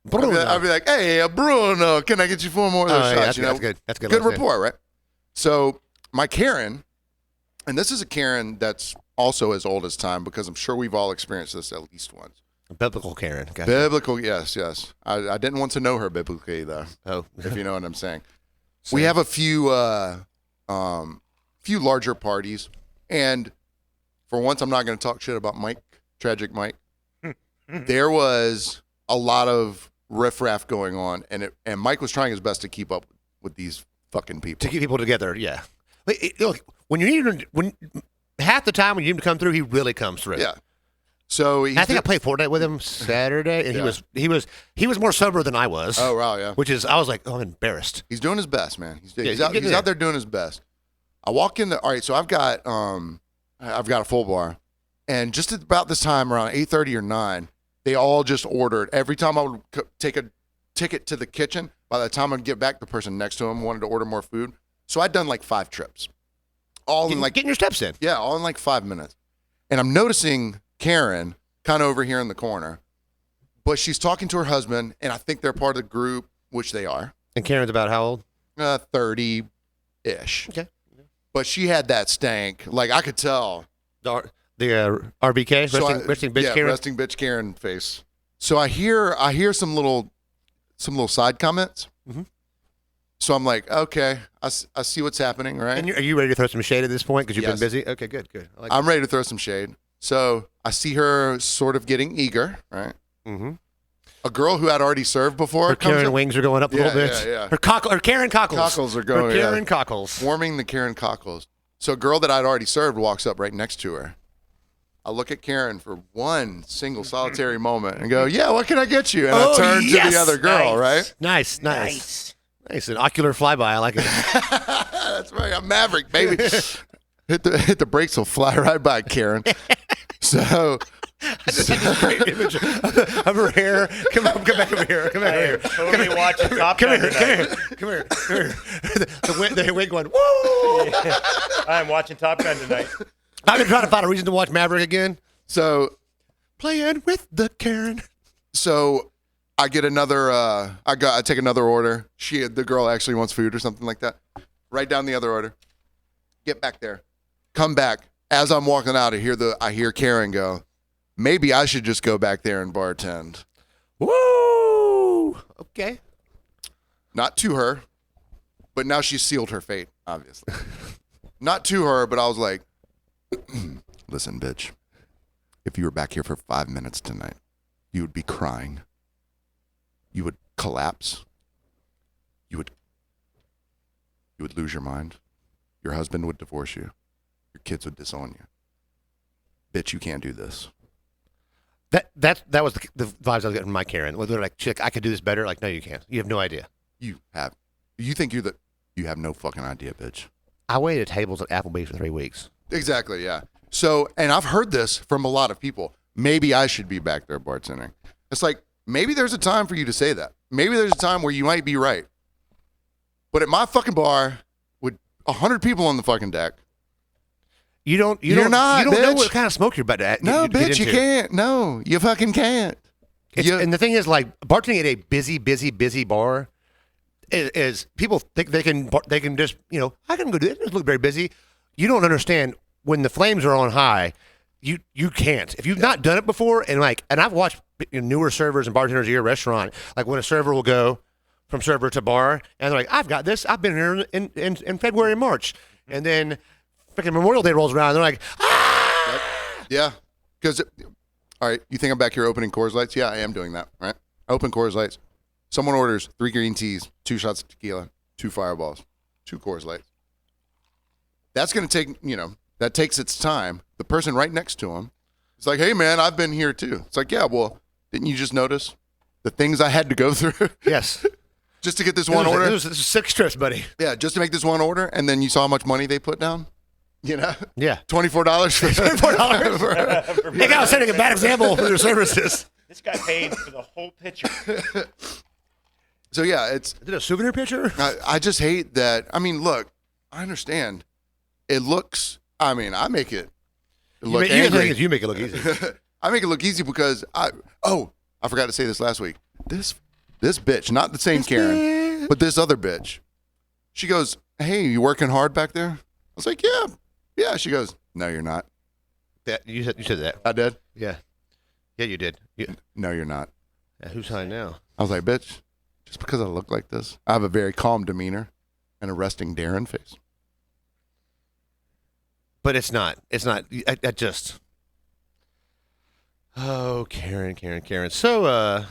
Bruno. I'd be like, hey, Bruno, can I get you 4 more of those yeah, shots? that's, You know? that's good. That's good. Good last name. rapport, right? So my Karen, and this is a Karen that's also as old as time because I'm sure we've all experienced this at least once. Biblical Karen. Gotcha. Biblical, yes. I didn't want to know her biblically though, Oh. if you know what I'm saying. We have a few larger parties, and for once, I'm not going to talk shit about Mike, Tragic Mike. There was a lot of riffraff going on, and Mike was trying his best to keep up with these fucking people. To keep people together, yeah. Look, when half the time when you need him to come through, he really comes through. Yeah. So I think I played Fortnite with him Saturday, and Yeah. he was more sober than I was. Oh wow, yeah. I was like, oh, I'm embarrassed. He's doing his best, man. He's he's out getting there. there doing his best. I walk in all right, so I've got a full bar, and just at about this time around 8:30 or 9, they all just ordered. Every time I would take a ticket to the kitchen, by the time I'd get back, the person next to him wanted to order more food. So I'd done like 5 trips, all in like Getting your steps in. yeah, all in like 5 minutes, and I'm noticing Karen kind of over here in the corner, but she's talking to her husband, and I think they're part of the group, which they are. And Karen's about how old? 30-ish. Okay. But she had that stank. Like, I could tell. The RBK, So resting bitch yeah, Karen. resting bitch Karen face. So I hear some little side comments. Mhm. So I'm like, okay, I see what's happening, right? And are you ready to throw some shade at this point because you've Yes. been busy? Okay, good. I like I'm ready to throw some shade. So I see her sort of getting eager, right? mm-hmm. A girl who had already served before Her comes Karen up, wings are going up a little Yeah, bit. yeah. Her Karen cockles. Cockles are going, Her yeah. Karen cockles. warming the Karen cockles. So a girl that I'd already served walks up right next to her. I look at Karen for one single solitary moment and go, yeah, what can I get you? And I turn to the other girl, right? Nice. An ocular flyby. I like it. That's right. I'm Maverick, baby. hit the brakes, will fly right by Karen. So Just like this great image of her hair. Come back over here. Come back over here. Totally watching Top Come Gun here. tonight. Come here. The wig going, woo! I'm watching Top Gun tonight. I've been trying to find a reason to watch Maverick again. so Playing with the Karen. I get another I take another order. The girl actually wants food or something like that. Write down the other order. Get back there. Come back. As I'm walking out, I hear Karen go, maybe I should just go back there and bartend. Woo! Okay. Not to her, but now she's sealed her fate, obviously. Not to her, but I was like, listen, bitch, if you were back here for 5 minutes tonight, you would be crying. You would collapse. You would lose your mind. Your husband would divorce you. Your kids would disown you. Bitch, you can't do this. That was the vibes I was getting from my Karen. Where they're like, chick, I could do this better. Like, no, you can't. You have no idea. You have no fucking idea, bitch. I waited tables at Applebee's for 3 weeks. Exactly, yeah. So, and I've heard this from a lot of people. Maybe I should be back there bartending. It's like, maybe there's a time for you to say that. Maybe there's a time where you might be right. But at my fucking bar, with 100 people on the fucking deck, You don't You're not, know bitch. what kind of smoke you're about to no, get bitch, you into. can't. No, you fucking can't. And the thing is, like, bartending at a busy bar is people think they can just, I can go do it. It doesn't look very busy. You don't understand when the flames are on high. You can't. If you've not done it before, and I've watched newer servers and bartenders at your restaurant, like when a server will go from server to bar, and they're like, I've got this. I've been here in February and March, and then freaking Memorial Day rolls around, and they're like, Yeah. Because, all right, you think I'm back here opening Coors Lights? Yeah, I am doing that, right? I open Coors Lights. Someone orders 3 green teas, 2 shots of tequila, 2 Fireballs, 2 Coors Lights. That's going to take, that takes its time. The person right next to him is like, hey, man, I've been here too. It's like, yeah, well, didn't you just notice the things I had to go through? yes. Just to get this one order? This was 6 trips, buddy. Yeah, just to make this one order, and then you saw how much money they put down? Yeah. $24 for $24? Hey, guys, setting a bad example for their services. This guy paid for the whole picture. So, yeah, Is it a souvenir picture? I just hate that. I mean, look, I understand. It looks, I make it look angry. You make it look easy. I make it look easy because I forgot to say this last week. This bitch, not the same Karen, but this other bitch. She goes, hey, you working hard back there? I was like, yeah. Yeah. She goes, no, you're not. You said that. I did? Yeah. Yeah, you did. No, you're not. Yeah, who's high now? I was like, bitch, just because I look like this, I have a very calm demeanor and a resting Darren face. But it's not. It's not. I just. Oh, Karen. So,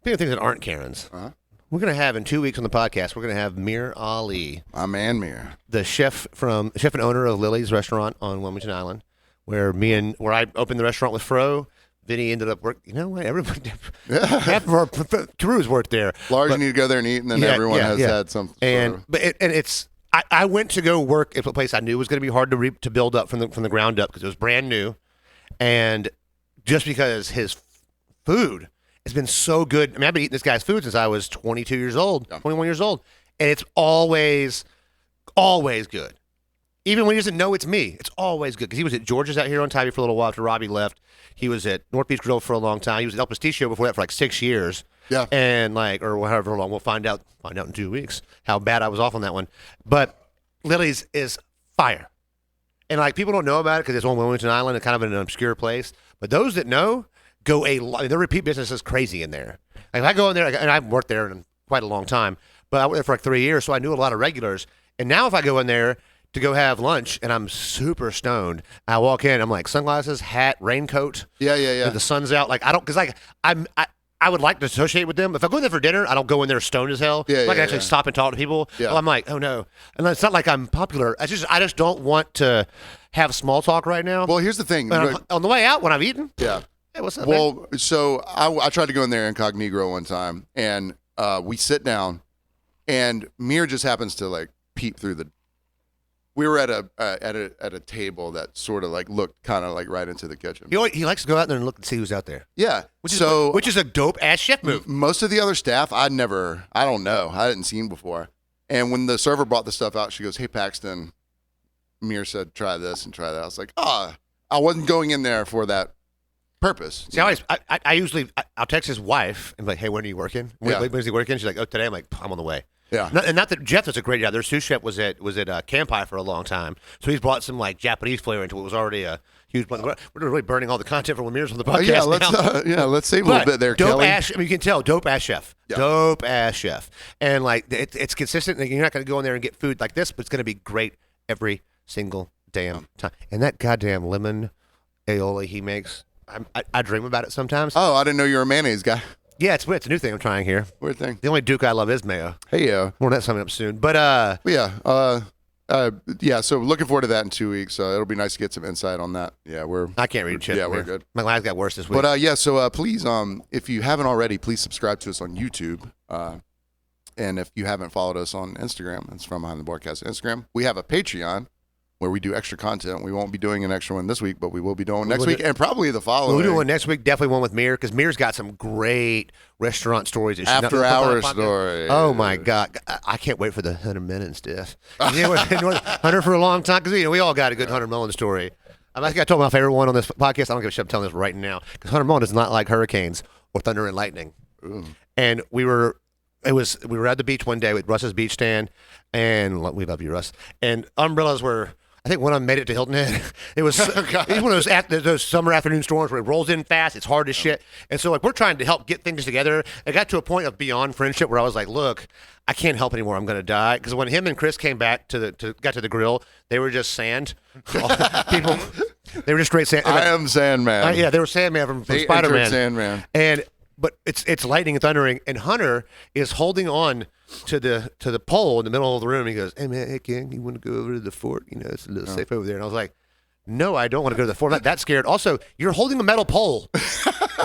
speaking of things that aren't Karens, we're going to have in 2 weeks on the podcast, we're going to have Mir Ali, My man, Mir. the chef and owner of Lily's restaurant on Wilmington Island, where I opened the restaurant with Fro. Vinny ended up working. You know what? Everybody, half of our crews worked there. Lars, you need to go there and eat, and then everyone has had something. I went to go work at a place I knew was going to be hard to build up from the ground up because it was brand new, and just because his food has been so good. I mean, I've been eating this guy's food since I was 22 years old, 21 years old, and it's always good. Even when he doesn't know it's me, it's always good. Because he was at George's out here on Tybee for a little while after Robbie left. He was at North Beach Grill for a long time. He was at El Pasticcio before that for like 6 years. Yeah. And or however long. We'll find out in 2 weeks how bad I was off on that one. But Lily's is fire. And people don't know about it because it's on Wilmington Island and kind of in an obscure place. But those that know go a lot. Their repeat business is crazy in there. If I go in there, and I've worked there in quite a long time, but I worked there for 3 years, so I knew a lot of regulars. And now if I go in there to go have lunch and I'm super stoned, I walk in, I'm like sunglasses, hat, raincoat. Yeah. And the sun's out. I would like to associate with them. If I go in there for dinner, I don't go in there stoned as hell. I can actually stop and talk to people. Yeah. Well, I'm like, oh no. And it's not like I'm popular. I just don't want to have small talk right now. Well, here's the thing. On the way out when I've eaten. Yeah. Hey, what's up, man? Well, so I tried to go in there incognito one time, and we sit down, and Mir just happens to peep through the. We were at a table that sort of looked kind of right into the kitchen. He likes to go out there and look and see who's out there. Yeah. Which is a dope ass chef move. Most of the other staff, I don't know. I hadn't seen before. And when the server brought the stuff out, she goes, hey, Paxton, Mir said, try this and try that. I was like, I wasn't going in there for that purpose. See, I'll text his wife and be like, hey, when are you working? When's he working? She's like, oh, today. I'm like, I'm on the way. Yeah. Not that Jeff was a great guy. Their sous chef was at Campai for a long time. So he's brought some Japanese flavor into what was already a huge blend. We're really burning all the content from Lemir's on the podcast. Let's save a little bit there, dope Kelly. You can tell, dope ass chef. Yeah. Dope ass chef. And it's consistent. You're not going to go in there and get food like this, but it's going to be great every single damn time. And that goddamn lemon aioli he makes, I dream about it sometimes. Oh, I didn't know you were a mayonnaise guy. Yeah, it's a new thing I'm trying here. Weird thing. The only Duke I love is mayo. Hey, yeah. More on that coming up soon. But so looking forward to that in 2 weeks. It'll be nice to get some insight on that. Yeah, I can't read shit. Yeah, we're good. My life got worse this week. But so please, if you haven't already, please subscribe to us on YouTube. And if you haven't followed us on Instagram, it's From Behind the Broadcast Instagram. We have a Patreon where we do extra content. We won't be doing an extra one this week, but we will be doing next week and probably the following. We'll do one next week, definitely one with Mir, because Mir's got some great restaurant stories. After hours story. Oh, my God. I can't wait for the Hunter Mellon stuff. Hunter for a long time, because we all got a good Hunter Mellon story. I think I told my favorite one on this podcast. I don't give a shit. I'm telling this right now, because Hunter Mellon does not like hurricanes or thunder and lightning. Ooh. And we were at the beach one day with Russ's beach stand, and we love you, Russ. And umbrellas were I think one of them made it to Hilton Head. It was one of those summer afternoon storms where it rolls in fast. It's hard as shit. And so like we're trying to help get things together. It got to a point of beyond friendship where I was like, look, I can't help anymore. I'm going to die. Because when him and Chris came back got to the grill, they were just sand. People, they were just straight sand. I am Sandman. Yeah, they were Sandman from They Spider-Man. entered Sandman. But it's lightning and thundering, and Hunter is holding on to the pole in the middle of the room. He goes, "Hey man, hey King, you want to go over to the fort? You know, it's a little safe over there." And I was like, "No, I don't want to go to the fort. I'm not that scared." Also, you're holding a metal pole.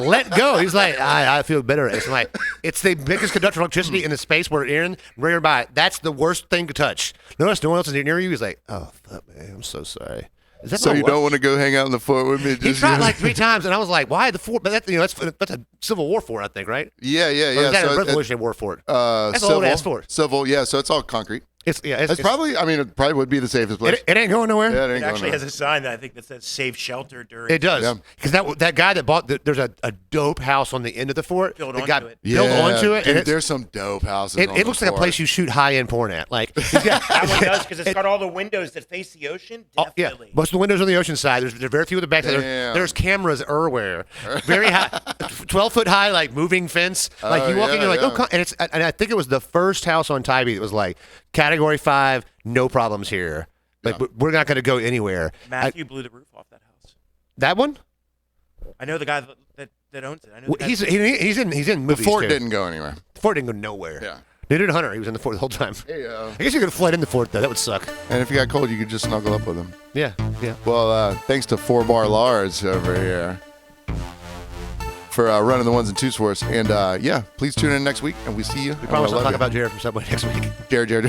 Let go. He's like, I feel better. It's like it's the biggest conductor of electricity in the space we're in, nearby. That's the worst thing to touch. Notice no one else is near you. He's like, "Oh fuck, man, I'm so sorry." Is that So my you wife? don't want to go hang out in the fort with me? He tried like 3 times, and I was like, "Why the fort?" But that's a Civil War fort, I think, right? Yeah. Or is that So a Revolutionary War fort? That's an old-ass fort. Civil, yeah. So it's all concrete. It's Probably. I mean, it probably would be the safest place. it ain't going nowhere. Yeah, it It ain't going actually nowhere. has a sign that I think that says "Save Shelter" during. It does. Yeah. Because that guy that bought there's a dope house on the end of the fort. Built that onto got it. built onto it. Dude, And it's- there's some dope houses. on it the looks like a fort. place you shoot high-end porn at. Like he's got, That one does because it's got all the windows that face the ocean. yeah, Definitely. most of the windows on the ocean side. There's very few at the back. Damn. There's cameras everywhere. Very high, 12-foot high, like moving fence. Like you walk in, yeah, you're like, yeah. oh, and I think it was the first house on Tybee that was like Category 5, no problems here. Like we're not going to go anywhere. Matthew blew the roof off that house. That one? I know the guy that owns it. I know Well, the guy he's in The movies fort too. didn't go anywhere. The fort didn't go nowhere. Yeah. Neither did Hunter. He was in the fort the whole time. Hey, I guess you could have fled in the fort though. That would suck. and if you got cold, you could just snuggle up with him. Yeah. Well, thanks to 4-Bar Lars over here for running the ones and twos for us. And yeah, please tune in next week, and we see you. We promise I'll talk about Jared from Subway next week. Jared.